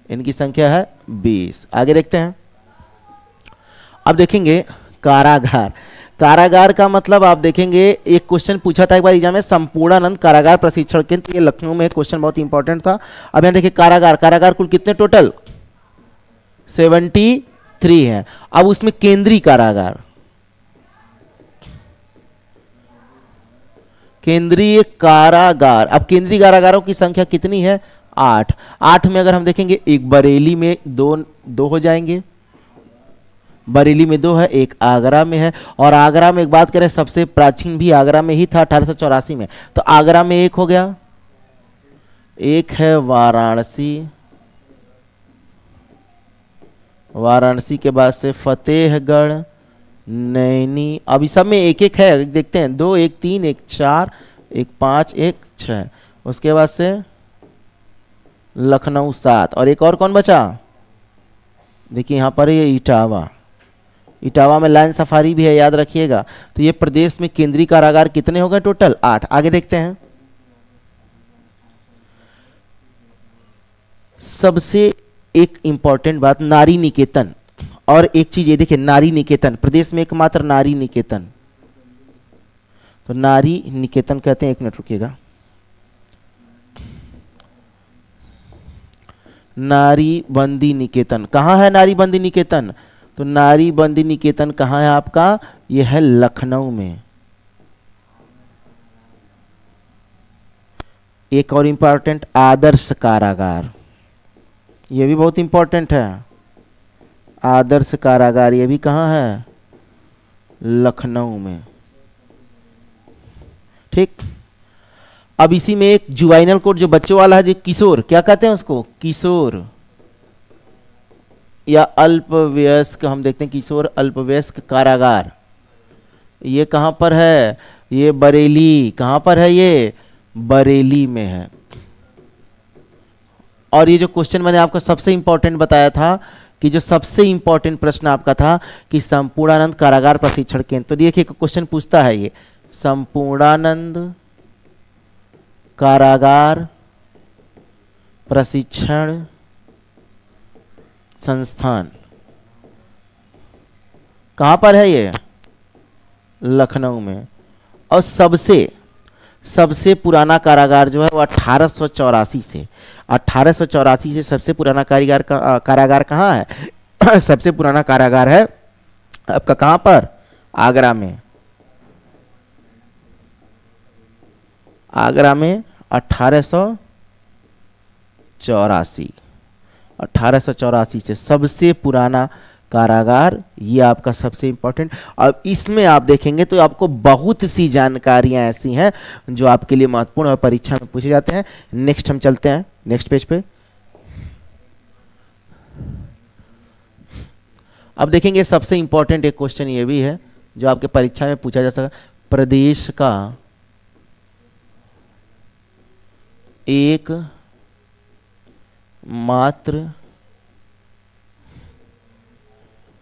इनकी संख्या है 20। आगे देखते हैं, अब देखेंगे कारागार। कारागार का मतलब आप देखेंगे, एक क्वेश्चन पूछा था एक बार एग्जाम में, संपूर्णानंद कारागार प्रशिक्षण केंद्र, ये लखनऊ में क्वेश्चन बहुत इंपॉर्टेंट था। अब यहाँ देखिए कारागार, कारागार कुल कितने टोटल? 73 है। अब उसमें केंद्रीय कारागार, केंद्रीय कारागार, अब केंद्रीय कारागारों की संख्या कितनी है? 8। 8 में अगर हम देखेंगे, एक बरेली में दो हो जाएंगे, बरेली में 2 है, एक आगरा में है, और आगरा में एक बात करें, सबसे प्राचीन भी आगरा में ही था 1884 में, तो आगरा में 1 हो गया। एक है वाराणसी, वाराणसी के बाद से फतेहगढ़, नैनी, अभी सब में एक एक है, देखते हैं, 2, 1, 3, 1, 4, 1, 5, 1, 6, उसके बाद से लखनऊ 7, और एक और कौन बचा? देखिए यहां पर ये इटावा, इटावा में लाइन सफारी भी है, याद रखिएगा। तो ये प्रदेश में केंद्रीय कारागार कितने हो गए टोटल? 8। आगे देखते हैं, सबसे एक इंपॉर्टेंट बात, नारी निकेतन, और एक चीज ये देखिए, नारी निकेतन, प्रदेश में एकमात्र नारी निकेतन, तो नारी निकेतन कहते हैं, 1 मिनट रुकिएगा, नारी बंदी निकेतन कहाँ है? नारी बंदी निकेतन, तो नारी बंदी निकेतन कहाँ है आपका? यह है लखनऊ में। एक और इंपॉर्टेंट, आदर्श कारागार, यह भी बहुत इंपॉर्टेंट है, आदर्श कारागार, यह भी कहाँ है? लखनऊ में। ठीक, अब इसी में एक जुवाइनल कोर्ट, जो बच्चों वाला है, जो किशोर, क्या कहते हैं उसको? किशोर या अल्पवयस्क, हम देखते हैं किशोर अल्पवयस्क कारागार, ये कहां पर है? ये बरेली, कहां पर है? ये बरेली में है। और ये जो क्वेश्चन मैंने आपको सबसे इंपॉर्टेंट बताया था, कि जो सबसे इंपॉर्टेंट प्रश्न आपका था कि संपूर्णानंद कारागार प्रशिक्षण केंद्र, तो देखिए क्वेश्चन पूछता है, ये संपूर्णानंद कारागार प्रशिक्षण संस्थान कहां पर है? ये लखनऊ में। और सबसे पुराना कारागार जो है वो 1884 से सबसे पुराना कारागार कहाँ है? सबसे पुराना कारागार है आपका कहां पर? आगरा में। आगरा में 1884 से सबसे पुराना कारागार, ये आपका सबसे इंपॉर्टेंट। अब इसमें आप देखेंगे तो आपको बहुत सी जानकारियां ऐसी हैं जो आपके लिए महत्वपूर्ण और परीक्षा में पूछे जाते हैं। नेक्स्ट हम चलते हैं नेक्स्ट पेज पे। अब देखेंगे सबसे इंपॉर्टेंट एक क्वेश्चन ये भी है जो आपके परीक्षा में पूछा जा सकता है। प्रदेश का एक मात्र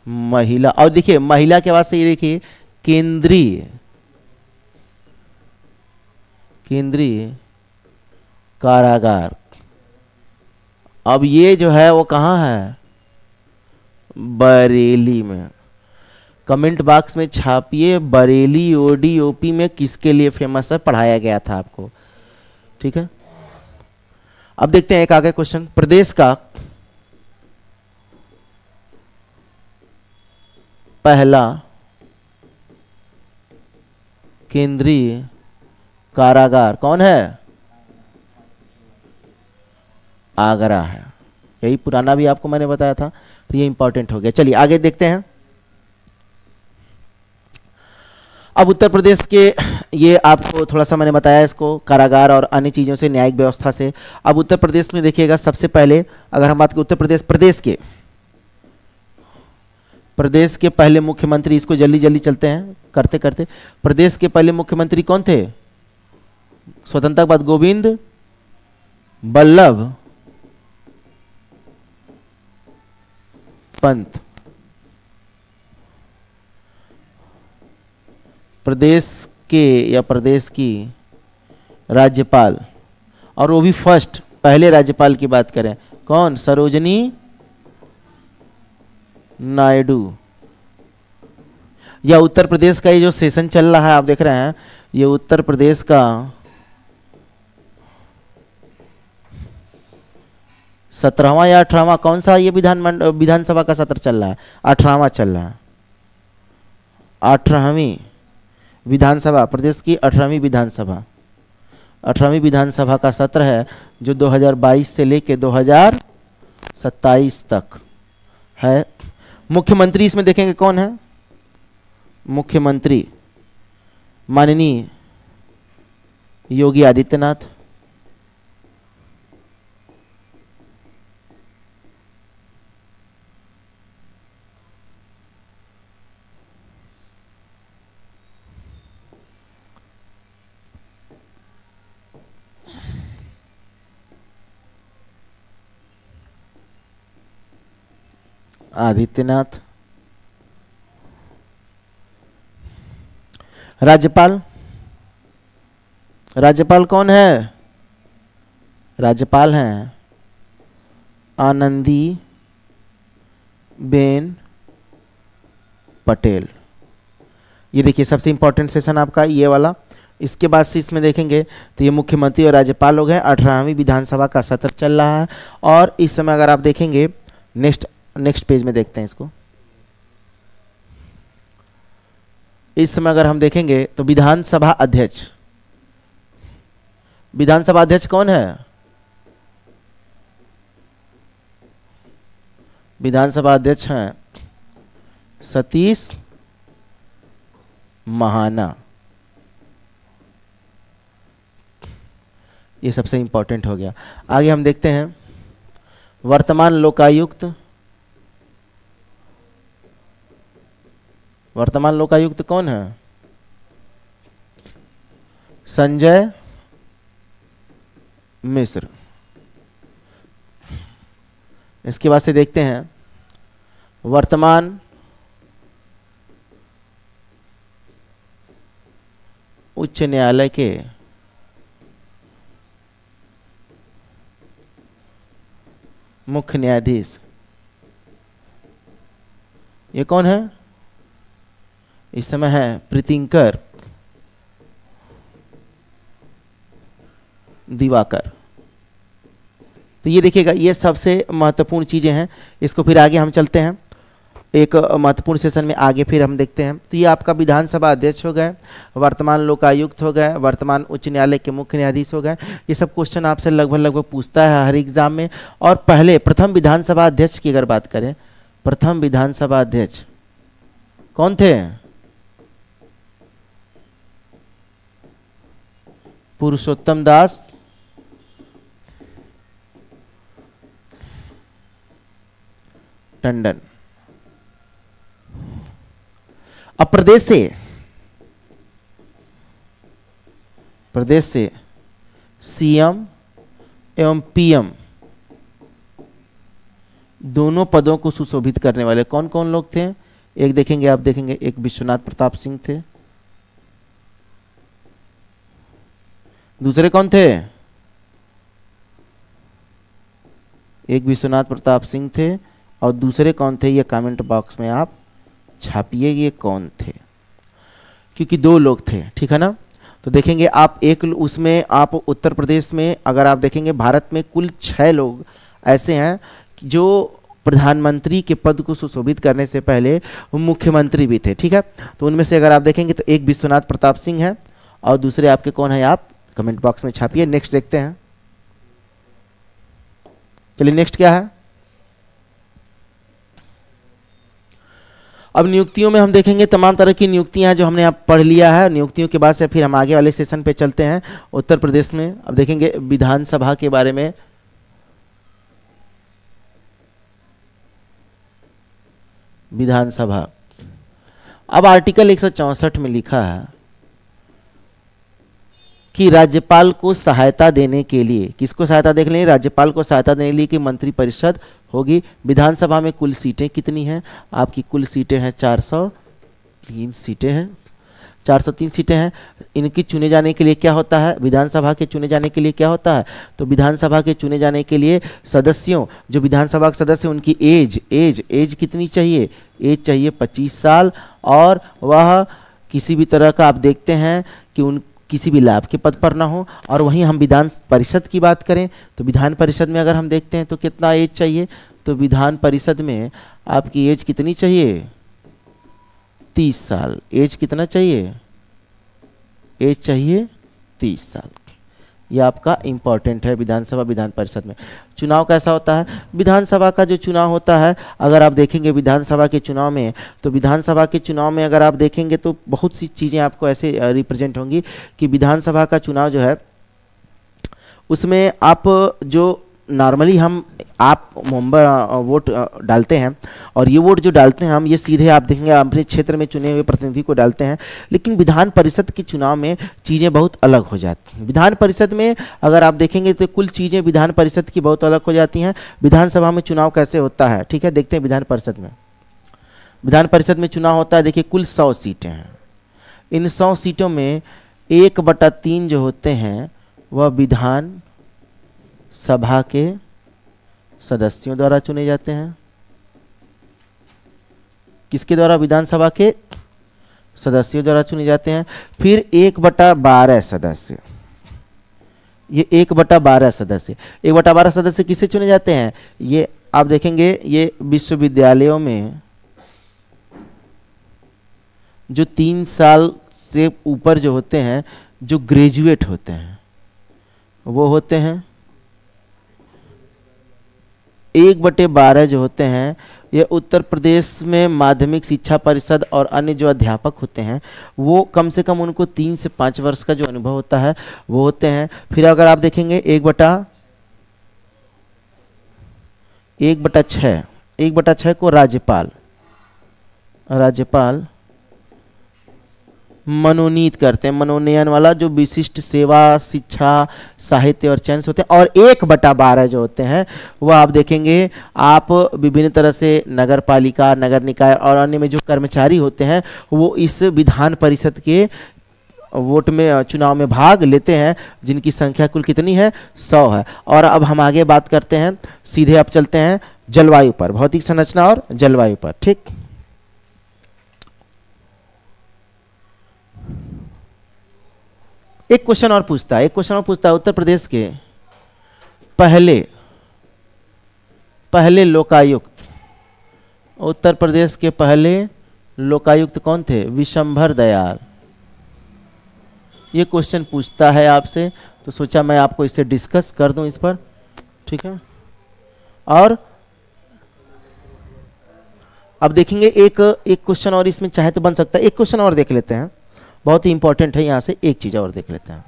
महिला, और देखिए महिला के बाद से ये देखिए केंद्रीय कारागार। अब ये जो है वो कहाँ है? बरेली में। कमेंट बॉक्स में छापिए बरेली ओडीओपी में किसके लिए फेमस है, पढ़ाया गया था आपको, ठीक है। अब देखते हैं एक आगे क्वेश्चन। प्रदेश का पहला केंद्रीय कारागार कौन है? आगरा है। यही पुराना भी आपको मैंने बताया था, तो ये इंपॉर्टेंट हो गया। चलिए आगे देखते हैं। अब उत्तर प्रदेश के, ये आपको थोड़ा सा मैंने बताया इसको, कारागार और अन्य चीज़ों से, न्यायिक व्यवस्था से। अब उत्तर प्रदेश में देखिएगा, सबसे पहले अगर हम बात करें उत्तर प्रदेश के पहले मुख्यमंत्री, इसको जल्दी जल्दी चलते हैं करते करते। प्रदेश के पहले मुख्यमंत्री कौन थे? स्वतंत्रता के बाद गोविंद बल्लभ पंत। प्रदेश के या प्रदेश की राज्यपाल, और वो भी फर्स्ट, पहले राज्यपाल की बात करें, कौन? सरोजनी नायडू। या उत्तर प्रदेश का ये जो सेशन चल रहा है आप देख रहे हैं, ये उत्तर प्रदेश का 17वां या 18वां, कौन सा ये विधानसभा का सत्र चल रहा है? 18वां चल रहा है। 18वीं विधानसभा, प्रदेश की 18वीं विधानसभा, 18वीं विधानसभा का सत्र है जो 2022 से लेके 2027 तक है। मुख्यमंत्री इसमें देखेंगे कौन है? मुख्यमंत्री माननीय योगी आदित्यनाथ। आदित्यनाथ। राज्यपाल कौन है? राज्यपाल हैं आनंदी बेन पटेल। ये देखिए सबसे इंपॉर्टेंट सेशन आपका ये वाला। इसके बाद से इसमें देखेंगे तो ये मुख्यमंत्री और राज्यपाल लोग हैं। 18वीं विधानसभा का सत्र चल रहा है और इस समय अगर आप देखेंगे नेक्स्ट पेज में देखते हैं इसको। इस समय अगर हम देखेंगे तो विधानसभा अध्यक्ष कौन है? विधानसभा अध्यक्ष हैं सतीश महाना। ये सबसे इंपॉर्टेंट हो गया। आगे हम देखते हैं वर्तमान लोकायुक्त कौन है? संजय मिश्र। इसके बाद से देखते हैं वर्तमान उच्च न्यायालय के मुख्य न्यायाधीश, ये कौन है? इस समय है प्रीतिंकर दिवाकर। तो ये देखिएगा, ये सबसे महत्वपूर्ण चीजें हैं। इसको फिर आगे हम चलते हैं एक महत्वपूर्ण सेशन में, आगे फिर हम देखते हैं। तो ये आपका विधानसभा अध्यक्ष हो गए, वर्तमान लोकायुक्त हो गए, वर्तमान उच्च न्यायालय के मुख्य न्यायाधीश हो गए। ये सब क्वेश्चन आपसे लगभग पूछता है हर एग्जाम में। और प्रथम विधानसभा अध्यक्ष की अगर बात करें प्रथम विधानसभा अध्यक्ष कौन थे? पुरुषोत्तम दास टंडन। अब प्रदेश से सीएम एवं पीएम दोनों पदों को सुशोभित करने वाले कौन कौन लोग थे? एक देखेंगे, आप देखेंगे, एक विश्वनाथ प्रताप सिंह थे। दूसरे कौन थे? एक विश्वनाथ प्रताप सिंह थे और दूसरे कौन थे? ये कमेंट बॉक्स में आप छापिए ये कौन थे, क्योंकि दो लोग थे, ठीक है ना। तो देखेंगे आप एक उसमें आप उत्तर प्रदेश में अगर आप देखेंगे भारत में कुल 6 लोग ऐसे हैं जो प्रधानमंत्री के पद को सुशोभित करने से पहले मुख्यमंत्री भी थे, ठीक है। तो उनमें से अगर आप देखेंगे तो एक विश्वनाथ प्रताप सिंह है और दूसरे आपके कौन है, आप कमेंट बॉक्स में छापिए। नेक्स्ट देखते हैं, चलिए नेक्स्ट क्या है। अब नियुक्तियों में हम देखेंगे तमाम तरह की नियुक्तियां जो हमने आप पढ़ लिया है। नियुक्तियों के बाद से फिर हम आगे वाले सेशन पे चलते हैं उत्तर प्रदेश में। अब देखेंगे विधानसभा के बारे में। विधानसभा, अब आर्टिकल 164 में लिखा है कि राज्यपाल को सहायता देने के लिए, किसको सहायता देने के लिए? राज्यपाल को सहायता देने के लिए कि मंत्रिपरिषद होगी। विधानसभा में कुल सीटें कितनी हैं? आपकी कुल सीटें हैं 403 सीटें हैं, 403 सीटें हैं। इनकी चुने जाने के लिए क्या होता है? विधानसभा के चुने जाने के लिए क्या होता है? तो विधानसभा के चुने जाने के लिए सदस्यों, जो विधानसभा के सदस्य, उनकी एज कितनी चाहिए? एज चाहिए 25 साल और वह किसी भी तरह का आप देखते हैं कि उन किसी भी लाभ के पद पर ना हो। और वहीं हम विधान परिषद की बात करें तो विधान परिषद में अगर हम देखते हैं तो कितना एज चाहिए? तो विधान परिषद में आपकी एज कितनी चाहिए? 30 साल। एज कितना चाहिए? एज चाहिए 30 साल। यह आपका इंपॉर्टेंट है विधानसभा विधान परिषद में। चुनाव कैसा होता है? विधानसभा का जो चुनाव होता है, अगर आप देखेंगे विधानसभा के चुनाव में, तो विधानसभा के चुनाव में अगर आप देखेंगे तो बहुत सी चीज़ें आपको ऐसे रिप्रेजेंट होंगी कि विधानसभा का चुनाव जो है उसमें आप जो नॉर्मली आप वोट डालते हैं और ये वोट जो डालते हैं हम, ये सीधे आप देखेंगे अपने क्षेत्र में चुने हुए प्रतिनिधि को डालते हैं। लेकिन विधान परिषद के चुनाव में चीज़ें बहुत अलग हो जाती हैं। विधान परिषद में अगर आप देखेंगे तो कुल चीज़ें विधान परिषद की बहुत अलग हो जाती हैं। विधानसभा में चुनाव कैसे होता है, ठीक है, देखते हैं। विधान परिषद में चुनाव होता है, देखिए कुल 100 सीटें हैं। इन 100 सीटों में 1/3 जो होते हैं वह विधान सभा के सदस्यों द्वारा चुने जाते हैं। किसके द्वारा? विधानसभा के सदस्यों द्वारा चुने जाते हैं। फिर 1/12 सदस्य, ये 1/12 सदस्य किससे चुने जाते हैं? ये आप देखेंगे, ये विश्वविद्यालयों में जो 3 साल से ऊपर जो होते हैं, जो ग्रेजुएट होते हैं, वो होते हैं। 1/12 जो होते हैं ये उत्तर प्रदेश में माध्यमिक शिक्षा परिषद और अन्य जो अध्यापक होते हैं वो कम से कम उनको 3 से 5 वर्ष का जो अनुभव होता है वो होते हैं। फिर अगर आप देखेंगे 1/6 को राज्यपाल मनोनीत करते हैं। मनोनयन वाला जो विशिष्ट सेवा, शिक्षा, साहित्य और चयन होते हैं। और 1/12 जो होते हैं वह आप देखेंगे, आप विभिन्न तरह से नगर पालिका, नगर निकाय और अन्य में जो कर्मचारी होते हैं वो इस विधान परिषद के वोट में, चुनाव में भाग लेते हैं, जिनकी संख्या कुल कितनी है? 100 है। और अब हम आगे बात करते हैं, सीधे अब चलते हैं जलवायु पर, भौतिक संरचना और जलवायु पर, ठीक। एक क्वेश्चन और पूछता है उत्तर प्रदेश के पहले लोकायुक्त, उत्तर प्रदेश के पहले लोकायुक्त कौन थे? विशंभर दयाल। ये क्वेश्चन पूछता है आपसे, तो सोचा मैं आपको इससे डिस्कस कर दूं इस पर, ठीक है। और अब देखेंगे एक एक क्वेश्चन और इसमें चाहे तो बन सकता है, एक क्वेश्चन और देख लेते हैं, बहुत ही इंपॉर्टेंट है, यहां से एक चीज और देख लेते हैं।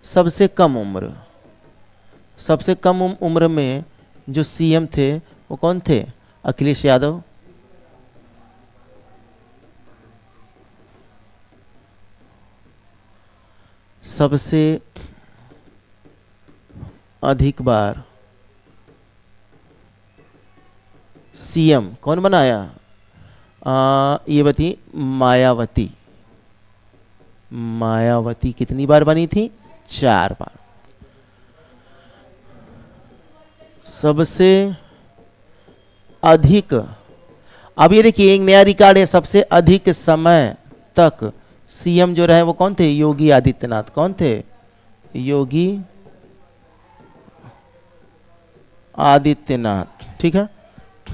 सबसे कम उम्र, सबसे कम उम्र में जो सीएम थे वो कौन थे? अखिलेश यादव। सबसे अधिक बार सीएम कौन बनाया? ये बती मायावती। मायावती कितनी बार बनी थी? 4 बार। सबसे अधिक, अब ये देखिए एक नया रिकॉर्ड है, सबसे अधिक समय तक सीएम जो रहे वो कौन थे? योगी आदित्यनाथ। कौन थे? योगी आदित्यनाथ। ठीक है,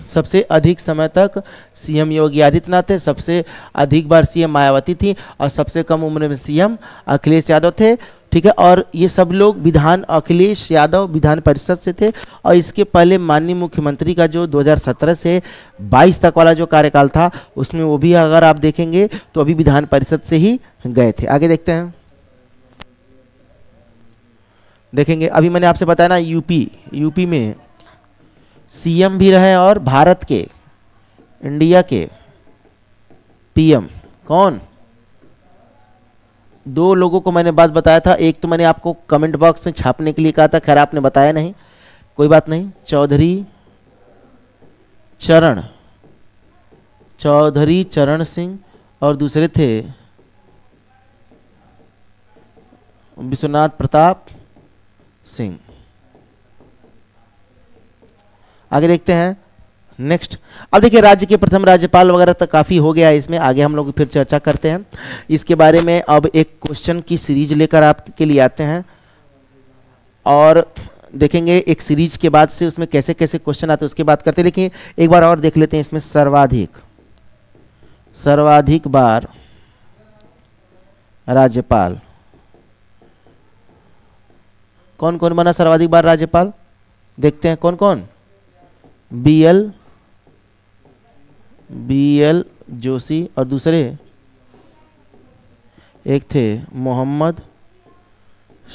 सबसे अधिक समय तक सीएम योगी आदित्यनाथ थे, सबसे अधिक बार सीएम मायावती थी, और सबसे कम उम्र में सीएम अखिलेश यादव थे। ठीक है, और ये सब लोग अखिलेश यादव विधान परिषद से थे, और इसके पहले माननीय मुख्यमंत्री का जो 2017 से 22 तक वाला जो कार्यकाल था उसमें वो भी अगर आप देखेंगे तो अभी विधान परिषद से ही गए थे। आगे देखते हैं, देखेंगे अभी मैंने आपसे बताया ना यूपी में सीएम भी रहे और भारत के, इंडिया के पीएम कौन? 2 लोगों को मैंने बात बताया था, एक तो मैंने आपको कमेंट बॉक्स में छापने के लिए कहा था, खैर आपने बताया नहीं, कोई बात नहीं। चौधरी चरण सिंह, और दूसरे थे विश्वनाथ प्रताप सिंह। आगे देखते हैं नेक्स्ट। अब देखिए राज्य के प्रथम राज्यपाल वगैरह तक काफ़ी हो गया है, इसमें आगे हम लोग फिर चर्चा करते हैं इसके बारे में। अब एक क्वेश्चन की सीरीज लेकर आपके लिए आते हैं और देखेंगे एक सीरीज के बाद से उसमें कैसे कैसे क्वेश्चन आते हैं उसके बाद करते हैं। लेकिन एक बार और देख लेते हैं इसमें सर्वाधिक बार राज्यपाल कौन कौन बना? सर्वाधिक बार राज्यपाल देखते हैं कौन कौन? बीएल जोशी, और दूसरे एक थे मोहम्मद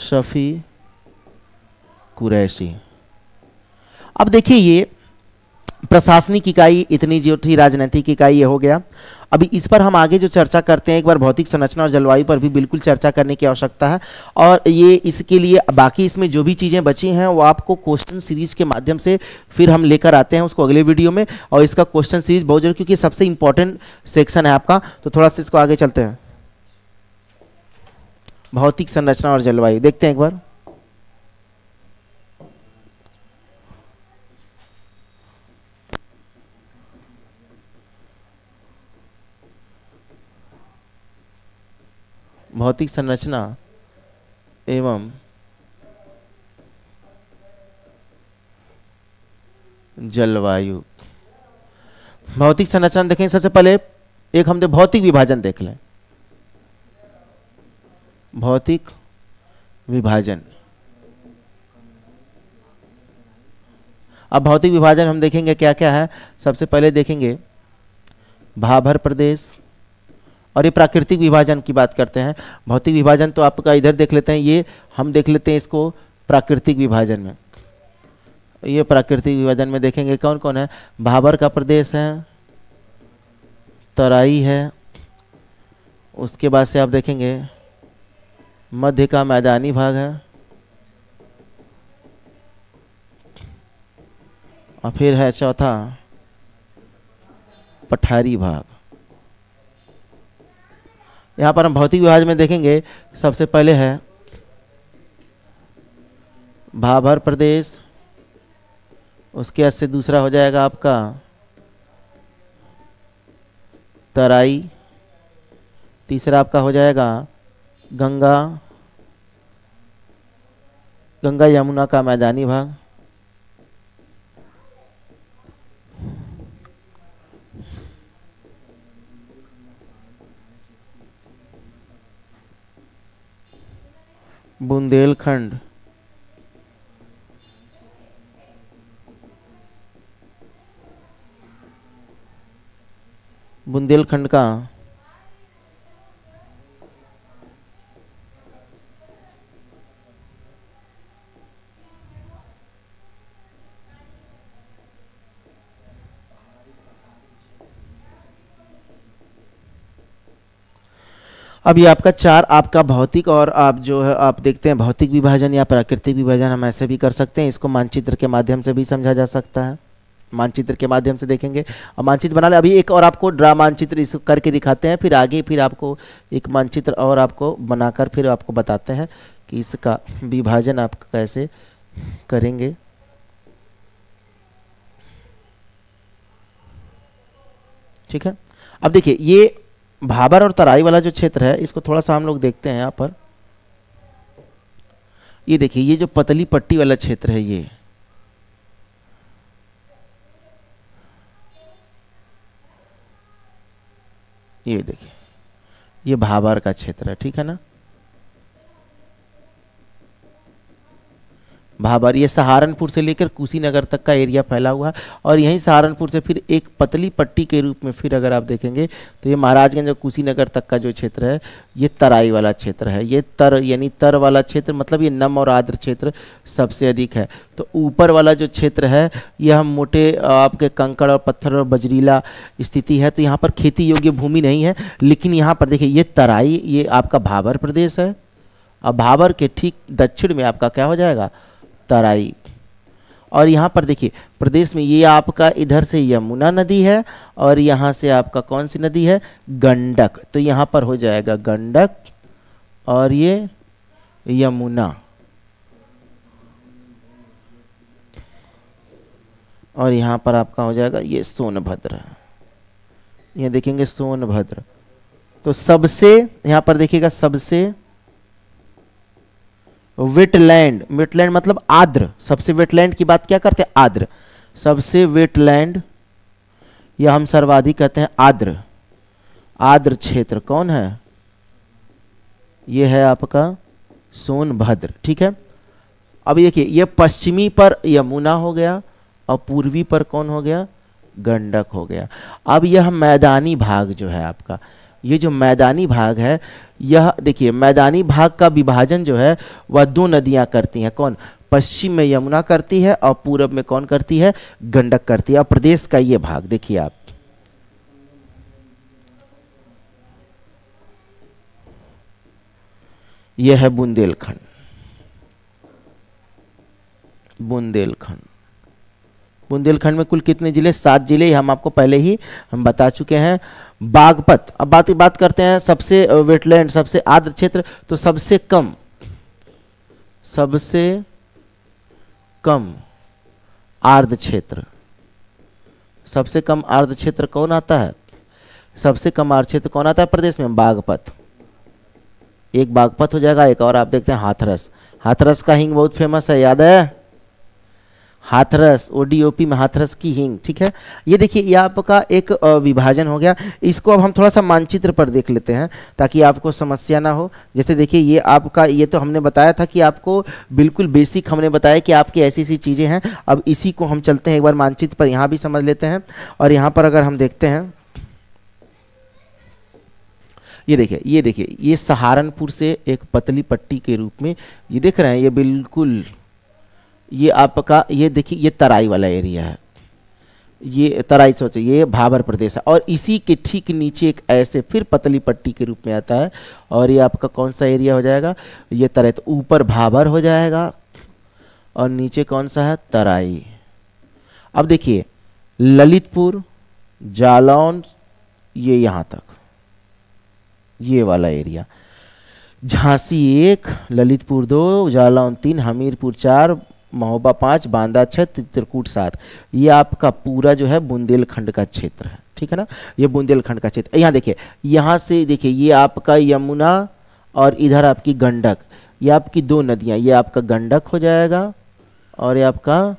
शफी कुरैशी। अब देखिए ये प्रशासनिक इकाई इतनी जो थी, राजनीतिक इकाई ये हो गया। अभी इस पर हम आगे जो चर्चा करते हैं, एक बार भौतिक संरचना और जलवायु पर भी बिल्कुल चर्चा करने की आवश्यकता है। और ये इसके लिए बाकी इसमें जो भी चीज़ें बची हैं वो आपको क्वेश्चन सीरीज के माध्यम से फिर हम लेकर आते हैं उसको अगले वीडियो में। और इसका क्वेश्चन सीरीज बहुत जरूरी, क्योंकि सबसे इंपॉर्टेंट सेक्शन है आपका। तो थोड़ा सा इसको आगे चलते हैं। भौतिक संरचना और जलवायु देखते हैं एक बार। भौतिक संरचना एवं जलवायु। भौतिक संरचना देखें, सबसे पहले एक हम भौतिक विभाजन देख लें। भौतिक विभाजन, अब भौतिक विभाजन हम देखेंगे क्या क्या है। सबसे पहले देखेंगे भाभर प्रदेश, और ये प्राकृतिक विभाजन की बात करते हैं। भौतिक विभाजन तो आपका इधर देख लेते हैं, ये हम देख लेते हैं इसको प्राकृतिक विभाजन में। ये प्राकृतिक विभाजन में देखेंगे कौन कौन है। भाभर का प्रदेश है, तराई है, उसके बाद से आप देखेंगे मध्य का मैदानी भाग है, और फिर है चौथा पठारी भाग। यहाँ पर हम भौतिक विभाजन में देखेंगे सबसे पहले है भाभर प्रदेश, उसके बाद से दूसरा हो जाएगा आपका तराई, तीसरा आपका हो जाएगा गंगा यमुना का मैदानी भाग, बुंदेलखंड बुंदेलखंड का अब ये आपका चार आपका भौतिक और आप जो है आप देखते हैं भौतिक विभाजन या प्राकृतिक विभाजन हम ऐसे भी कर सकते हैं, इसको मानचित्र के माध्यम से भी समझा जा सकता है। मानचित्र के माध्यम से देखेंगे और मानचित्र बना ले। अभी एक और आपको ड्रा मानचित्र इसको करके दिखाते हैं, फिर आगे फिर आपको एक मानचित्र और आपको बनाकर फिर आपको बताते हैं कि इसका विभाजन आप कैसे करेंगे। ठीक है, अब देखिए ये भाबर और तराई वाला जो क्षेत्र है इसको थोड़ा सा हम लोग देखते हैं यहाँ पर। ये देखिए ये जो पतली पट्टी वाला क्षेत्र है ये देखिए ये भाबर का क्षेत्र है, ठीक है ना। भाबर ये सहारनपुर से लेकर कुशीनगर तक का एरिया फैला हुआ है और यहीं सहारनपुर से फिर एक पतली पट्टी के रूप में फिर अगर आप देखेंगे तो ये महाराजगंज और कुशीनगर तक का जो क्षेत्र है ये तराई वाला क्षेत्र है। ये तर यानी तर वाला क्षेत्र मतलब ये नम और आर्द्र क्षेत्र सबसे अधिक है। तो ऊपर वाला जो क्षेत्र है यह मोटे आपके कंकड़ और पत्थर और बजरीला स्थिति है, तो यहाँ पर खेती योग्य भूमि नहीं है। लेकिन यहाँ पर देखिए ये तराई ये आपका भाबर प्रदेश है। अब भाबर के ठीक दक्षिण में आपका क्या हो जाएगा, तराई। और यहाँ पर देखिए प्रदेश में ये आपका इधर से यमुना नदी है और यहाँ से आपका कौन सी नदी है, गंडक। तो यहाँ पर हो जाएगा गंडक और ये यमुना और यहाँ पर आपका हो जाएगा ये सोनभद्र। ये देखेंगे सोनभद्र। तो सबसे यहाँ पर देखिएगा सबसे वेटलैंड, वेटलैंड मतलब आर्द्र, सबसे वेटलैंड की बात क्या करते हैं, आर्द्र। सबसे वेटलैंड या हम सर्वाधिक कहते हैं आर्द्र, आर्द्र क्षेत्र कौन है, ये है आपका सोनभद्र। ठीक है, अब देखिए ये पश्चिमी पर यमुना हो गया और पूर्वी पर कौन हो गया, गंडक हो गया। अब यह मैदानी भाग जो है आपका, ये जो मैदानी भाग है यह देखिए मैदानी भाग का विभाजन जो है वह दो नदियां करती हैं। कौन, पश्चिम में यमुना करती है और पूरब में कौन करती है, गंडक करती है। और प्रदेश का ये भाग देखिए आप, यह है बुंदेलखंड। बुंदेलखंड, बुंदेलखंड में कुल कितने जिले, 7 जिले हम आपको पहले ही हम बता चुके हैं। बागपत, अब बात करते हैं सबसे वेटलैंड, सबसे आर्द्र क्षेत्र। तो सबसे कम आर्द्र क्षेत्र, सबसे कम आर्द्र क्षेत्र कौन आता है, सबसे कम आर्द्र क्षेत्र कौन आता है प्रदेश में, बागपत। एक बागपत हो जाएगा, एक और आप देखते हैं हाथरस। हाथरस का हींग बहुत फेमस है, याद है, हाथरस, ओडीओपी में हाथरस की हींग। ठीक है, ये देखिए ये आपका एक विभाजन हो गया। इसको अब हम थोड़ा सा मानचित्र पर देख लेते हैं ताकि आपको समस्या ना हो। जैसे देखिए ये आपका, ये तो हमने बताया था कि आपको बिल्कुल बेसिक हमने बताया कि आपकी ऐसी ऐसी चीज़ें हैं। अब इसी को हम चलते हैं एक बार मानचित्र पर, यहाँ भी समझ लेते हैं। और यहाँ पर अगर हम देखते हैं, ये देखिए ये सहारनपुर से एक पतली पट्टी के रूप में ये देख रहे हैं, ये बिल्कुल ये आपका, ये देखिए ये तराई वाला एरिया है, ये तराई सोचे ये भाबर प्रदेश है। और इसी के ठीक नीचे एक ऐसे फिर पतली पट्टी के रूप में आता है और ये आपका कौन सा एरिया हो जाएगा, ये तराई। तो ऊपर भाबर हो जाएगा और नीचे कौन सा है, तराई। अब देखिए ललितपुर, जालौन, ये यहाँ तक ये वाला एरिया, झांसी 1, ललितपुर 2, जालौन 3, हमीरपुर 4, महोबा 5, बांदा 6, चित्रकूट 7। ये आपका पूरा जो है बुंदेलखंड का क्षेत्र है। ठीक है ना, ये बुंदेलखंड का क्षेत्र। यहाँ देखिए, यहाँ से देखिए ये आपका यमुना और इधर आपकी गंडक, ये आपकी दो नदियाँ, ये आपका गंडक हो जाएगा और ये आपका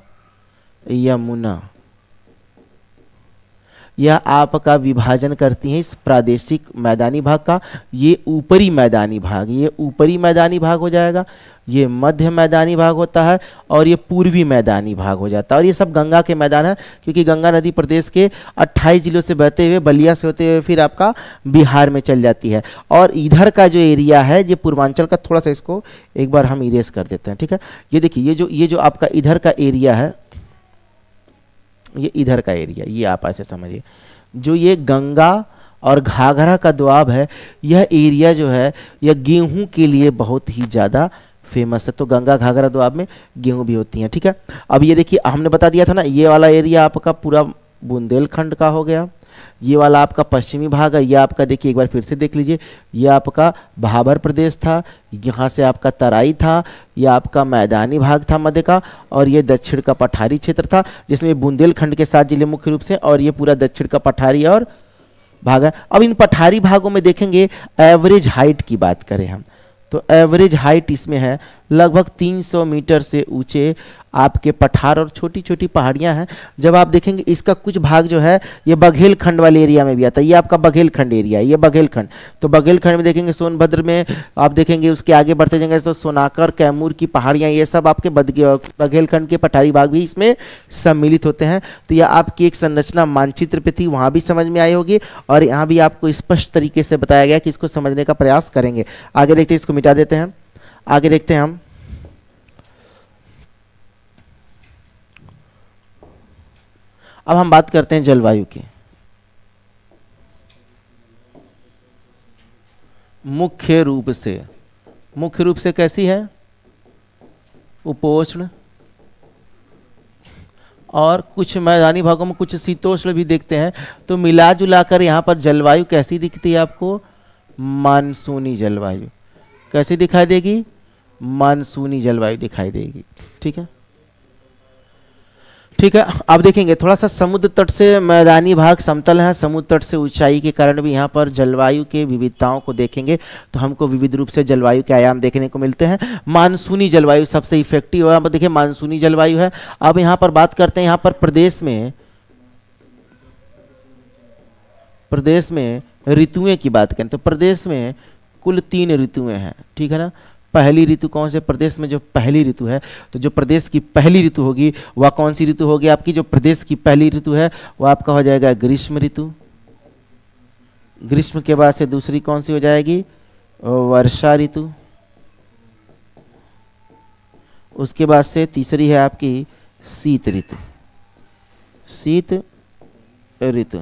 यमुना। यह आपका विभाजन करती हैं इस प्रादेशिक मैदानी भाग का। ये ऊपरी मैदानी भाग, ये ऊपरी मैदानी भाग हो जाएगा, ये मध्य मैदानी भाग होता है और ये पूर्वी मैदानी भाग हो जाता है। और ये सब गंगा के मैदान है, क्योंकि गंगा नदी प्रदेश के 28 जिलों से बहते हुए बलिया से होते हुए फिर आपका बिहार में चल जाती है। और इधर का जो एरिया है ये पूर्वांचल का, थोड़ा सा इसको एक बार हम इरेज कर देते हैं, ठीक है। ये देखिए, ये जो आपका इधर का एरिया है, ये इधर का एरिया, ये आप ऐसे समझिए, जो ये गंगा और घाघरा का दोआब है, यह एरिया जो है यह गेहूं के लिए बहुत ही ज़्यादा फेमस है। तो गंगा घाघरा दोआब में गेहूं भी होती हैं, ठीक है। अब ये देखिए, हमने बता दिया था ना, ये वाला एरिया आपका पूरा बुंदेलखंड का हो गया, ये वाला आपका पश्चिमी भाग है, ये आपका देखिए एक बार फिर से देख लीजिए, ये आपका भाबर प्रदेश था, यहाँ से आपका तराई था, ये आपका मैदानी भाग था मध्य का, और ये दक्षिण का पठारी क्षेत्र था, जिसमें बुंदेलखंड के 7 जिले मुख्य रूप से, और ये पूरा दक्षिण का पठारी और भाग है। अब इन पठारी भागों में देखेंगे एवरेज हाइट की बात करें हम, तो एवरेज हाइट इसमें है लगभग 300 मीटर से ऊंचे आपके पठार और छोटी छोटी पहाड़ियां हैं। जब आप देखेंगे इसका कुछ भाग जो है ये बघेलखंड वाले एरिया में भी आता है, ये आपका बघेलखंड एरिया है, ये बघेलखंड। तो बघेलखंड में देखेंगे सोनभद्र में आप देखेंगे, उसके आगे बढ़ते जाएंगे तो सोनाकर कैमूर की पहाड़ियां, ये सब आपके बघेलखंड के पठारी भाग भी इसमें सम्मिलित होते हैं। तो यह आपकी एक संरचना मानचित्र पे थी, वहां भी समझ में आई होगी, और यहाँ भी आपको स्पष्ट तरीके से बताया गया कि इसको समझने का प्रयास करेंगे। आगे देखते हैं, इसको मिटा देते हैं, आगे देखते हैं हम। अब हम बात करते हैं जलवायु की। मुख्य रूप से कैसी है? उपोष्ण, और कुछ मैदानी भागों में कुछ शीतोष्ण भी देखते हैं। तो मिला जुला कर यहाँ पर जलवायु कैसी दिखती है आपको? मानसूनी जलवायु। कैसी दिखाई देगी? मानसूनी जलवायु दिखाई देगी, ठीक है, ठीक है। अब देखेंगे थोड़ा सा समुद्र तट से मैदानी भाग समतल है, समुद्र तट से ऊंचाई के कारण भी यहाँ पर जलवायु के विविधताओं को देखेंगे तो हमको विविध रूप से जलवायु के आयाम देखने को मिलते हैं। मानसूनी जलवायु सबसे इफेक्टिव है। अब देखिए मानसूनी जलवायु है। अब यहाँ पर बात करते हैं, यहाँ पर प्रदेश में ऋतुएं की बात करें तो प्रदेश में कुल 3 ऋतुएं हैं, ठीक है ना। पहली ऋतु कौन से? प्रदेश में जो पहली ऋतु है, तो जो प्रदेश की पहली ऋतु होगी वह कौन सी ऋतु होगी आपकी? जो प्रदेश की पहली ऋतु है वह आपका हो जाएगा ग्रीष्म ऋतु। ग्रीष्म के बाद से दूसरी कौन सी हो जाएगी? वर्षा ऋतु। उसके बाद से तीसरी है आपकी शीत ऋतु। शीत ऋतु।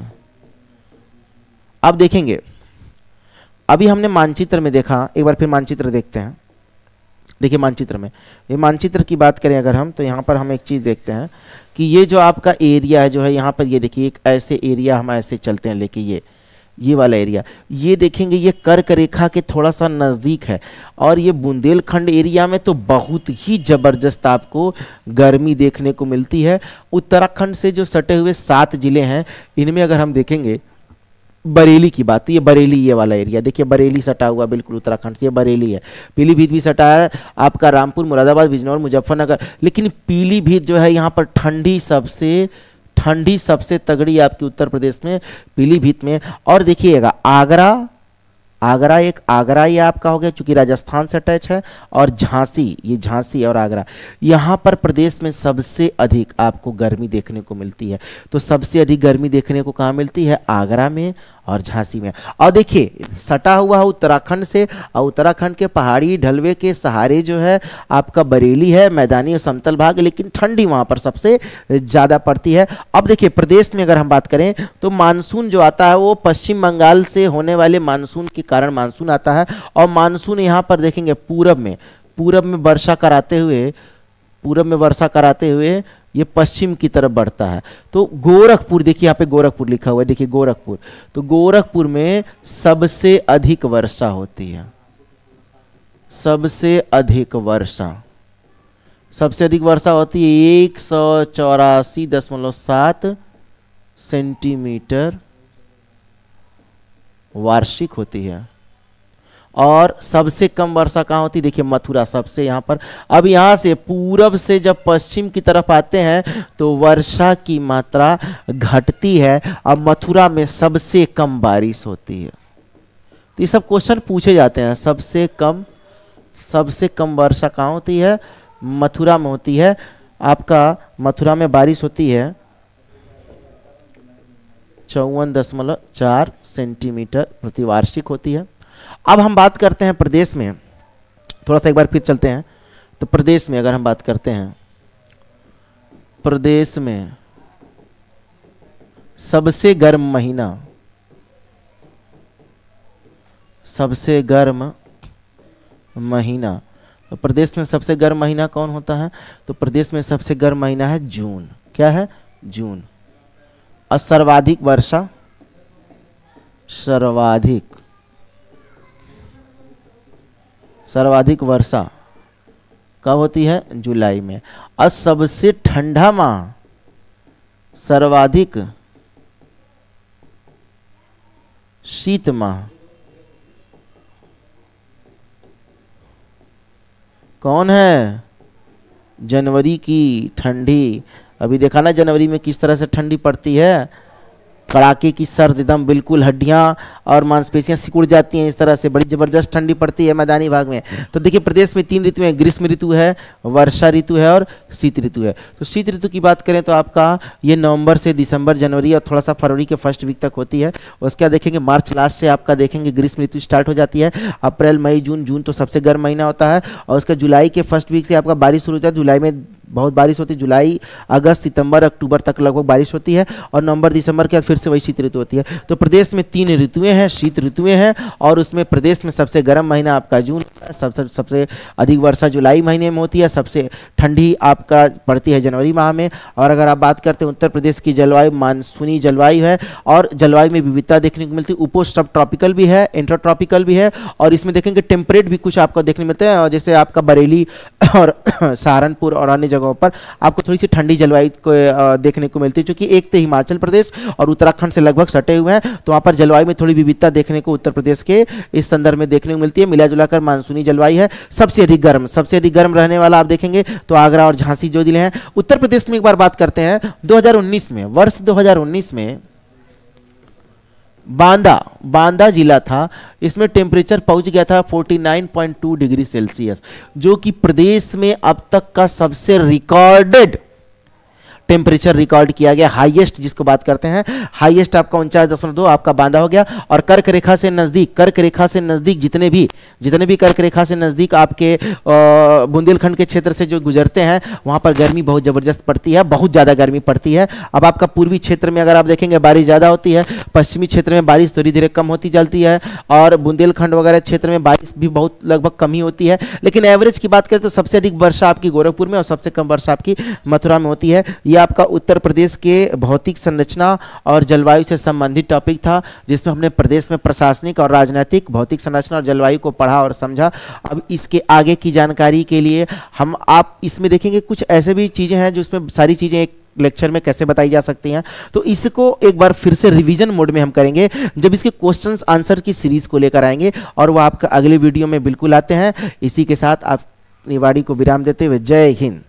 अब देखेंगे, अभी हमने मानचित्र में देखा, एक बार फिर मानचित्र देखते हैं। देखिए मानचित्र में, ये मानचित्र की बात करें अगर हम, तो यहाँ पर हम एक चीज़ देखते हैं कि ये जो आपका एरिया है जो है यहाँ पर, ये देखिए एक ऐसे एरिया हम ऐसे चलते हैं लेके ये वाला एरिया, ये देखेंगे ये कर्क रेखा के थोड़ा सा नज़दीक है, और ये बुंदेलखंड एरिया में तो बहुत ही ज़बरदस्त आपको गर्मी देखने को मिलती है। उत्तराखंड से जो सटे हुए 7 जिले हैं, इनमें अगर हम देखेंगे बरेली की बात, तो ये बरेली, ये वाला एरिया देखिए बरेली सटा हुआ बिल्कुल उत्तराखंड से, ये बरेली है। पीलीभीत भी सटा है आपका, रामपुर, मुरादाबाद, बिजनौर, मुजफ्फरनगर। लेकिन पीलीभीत जो है यहाँ पर ठंडी सबसे तगड़ी आपकी उत्तर प्रदेश में पीलीभीत में। और देखिएगा आगरा ये आपका हो गया चूंकि राजस्थान से अटैच है, और झांसी, ये झांसी और आगरा, यहाँ पर प्रदेश में सबसे अधिक आपको गर्मी देखने को मिलती है। तो सबसे अधिक गर्मी देखने को कहाँ मिलती है? आगरा में और झांसी में। और देखिए सटा हुआ है उत्तराखंड से, और उत्तराखंड के पहाड़ी ढलवे के सहारे जो है आपका बरेली है, मैदानी और समतल भाग, लेकिन ठंडी वहाँ पर सबसे ज़्यादा पड़ती है। अब देखिए प्रदेश में अगर हम बात करें तो मानसून जो आता है वो पश्चिम बंगाल से होने वाले मानसून के कारण मानसून आता है, और मानसून यहाँ पर देखेंगे पूरब में वर्षा कराते हुए ये पश्चिम की तरफ बढ़ता है। तो गोरखपुर, देखिए यहाँ पे गोरखपुर लिखा हुआ है, देखिए गोरखपुर, तो गोरखपुर में सबसे अधिक वर्षा होती है। सबसे अधिक वर्षा होती है 184.7 सेंटीमीटर वार्षिक होती है। और सबसे कम वर्षा कहाँ होती है? देखिए मथुरा सबसे यहाँ पर। अब यहाँ से पूरब से जब पश्चिम की तरफ आते हैं तो वर्षा की मात्रा घटती है। अब मथुरा में सबसे कम बारिश होती है। तो ये सब क्वेश्चन पूछे जाते हैं। सबसे कम वर्षा कहाँ होती है? मथुरा में होती है। आपका मथुरा में बारिश होती है 54.4 सेंटीमीटर प्रतिवार्षिक होती है। अब हम बात करते हैं प्रदेश में, थोड़ा सा एक बार फिर चलते हैं। तो प्रदेश में अगर हम बात करते हैं, प्रदेश में सबसे गर्म महीना, सबसे गर्म महीना, तो प्रदेश में सबसे गर्म महीना कौन होता है? तो प्रदेश में सबसे गर्म महीना है जून। क्या है? जून। और सर्वाधिक वर्षा, सर्वाधिक वर्षा कब होती है? जुलाई में। और सबसे ठंडा माह, सर्वाधिक शीत माह कौन है? जनवरी की ठंडी। अभी देखा ना जनवरी में किस तरह से ठंडी पड़ती है, कड़ाके की सर्द, एकदम बिल्कुल हड्डियां और मांसपेशियां सिकुड़ जाती हैं, इस तरह से बड़ी जबरदस्त ठंडी पड़ती है मैदानी भाग में। तो देखिए प्रदेश में 3 ऋतु हैं, ग्रीष्म ऋतु है, वर्षा ऋतु है और शीत ऋतु है। तो शीत ऋतु की बात करें तो आपका ये नवंबर से दिसंबर, जनवरी और थोड़ा सा फरवरी के फर्स्ट वीक तक होती है। उसके बाद देखेंगे मार्च लास्ट से आपका देखेंगे ग्रीष्म ऋतु स्टार्ट हो जाती है। अप्रैल मई जून, जून तो सबसे गर्म महीना होता है। और उसका जुलाई के फर्स्ट वीक से आपका बारिश शुरू होता है। जुलाई में बहुत बारिश होती है, जुलाई अगस्त सितंबर अक्टूबर तक लगभग बारिश होती है। और नवंबर दिसंबर के बाद फिर से वही शीत ऋतु होती है। तो प्रदेश में 3 ऋतुएं हैं, शीत ऋतुएं हैं। और उसमें प्रदेश में सबसे गर्म महीना आपका जून, सबसे अधिक वर्षा जुलाई महीने में होती है, सबसे ठंडी आपका पड़ती है जनवरी माह में। और अगर आप बात करते हैं उत्तर प्रदेश की जलवायु मानसूनी जलवायु है और जलवायु में विविधता देखने को मिलती है। उप सब ट्रॉपिकल भी है, इंटर ट्रॉपिकल भी है। और इसमें देखेंगे टेम्परेट भी कुछ आपको देखने मिलते हैं, जैसे आपका बरेली और सहारनपुर और अन्य जगहों पर आपको थोड़ी सी ठंडी जलवायु को देखने को मिलती है। क्योंकि एक तो हिमाचल प्रदेश और उत्तराखंड से लगभग सटे हुए हैं, तो वहाँ पर जलवायु में थोड़ी विविधता देखने को उत्तर प्रदेश के इस संदर्भ में देखने को मिलती है। मिला जुलाकर मानसूनी जलवायु है। सबसे अधिक गर्म रहने वाला आप देखेंगे तो आगरा और झांसी जो जिले हैं। उत्तर प्रदेश में एक बार बात करते हैं 2019 में, वर्ष 2019 में बांदा जिला था, इसमें टेम्परेचर पहुंच गया था 49.2 डिग्री सेल्सियस, जो कि प्रदेश में अब तक का सबसे रिकॉर्डेड टेम्परेचर रिकॉर्ड किया गया। हाईएस्ट जिसको बात करते हैं, हाईएस्ट आपका 49.2 आपका बांदा हो गया। और कर्क रेखा से नजदीक जितने भी कर्क रेखा से नजदीक आपके बुंदेलखंड के क्षेत्र से जो गुजरते हैं, वहां पर गर्मी बहुत जबरदस्त पड़ती है, बहुत ज्यादा गर्मी पड़ती है। अब आपका पूर्वी क्षेत्र में अगर आप देखेंगे बारिश ज्यादा होती है, पश्चिमी क्षेत्र में बारिश धीरे धीरे कम होती चलती है, और बुंदेलखंड वगैरह क्षेत्र में बारिश भी बहुत लगभग कम ही होती है। लेकिन एवरेज की बात करें तो सबसे अधिक वर्षा आपकी गोरखपुर में और सबसे कम वर्षा आपकी मथुरा में होती है। यह आपका उत्तर प्रदेश के भौतिक संरचना और जलवायु से संबंधित टॉपिक था, जिसमें हमने प्रदेश में प्रशासनिक और राजनीतिक भौतिक संरचना और जलवायु को पढ़ा और समझा। अब इसके आगे की जानकारी के लिए आप इसमें देखेंगे कुछ ऐसे भी चीजें हैं जो इसमें सारी चीजें एक लेक्चर में कैसे बताई जा सकती हैं। तो इसको एक बार फिर से रिवीजन मोड में हम करेंगे जब इसके क्वेश्चंस आंसर की सीरीज को लेकर आएंगे, और वो आपका अगले वीडियो में बिल्कुल आते हैं। इसी के साथ आप निवाड़ी को विराम देते हुए जय हिंद।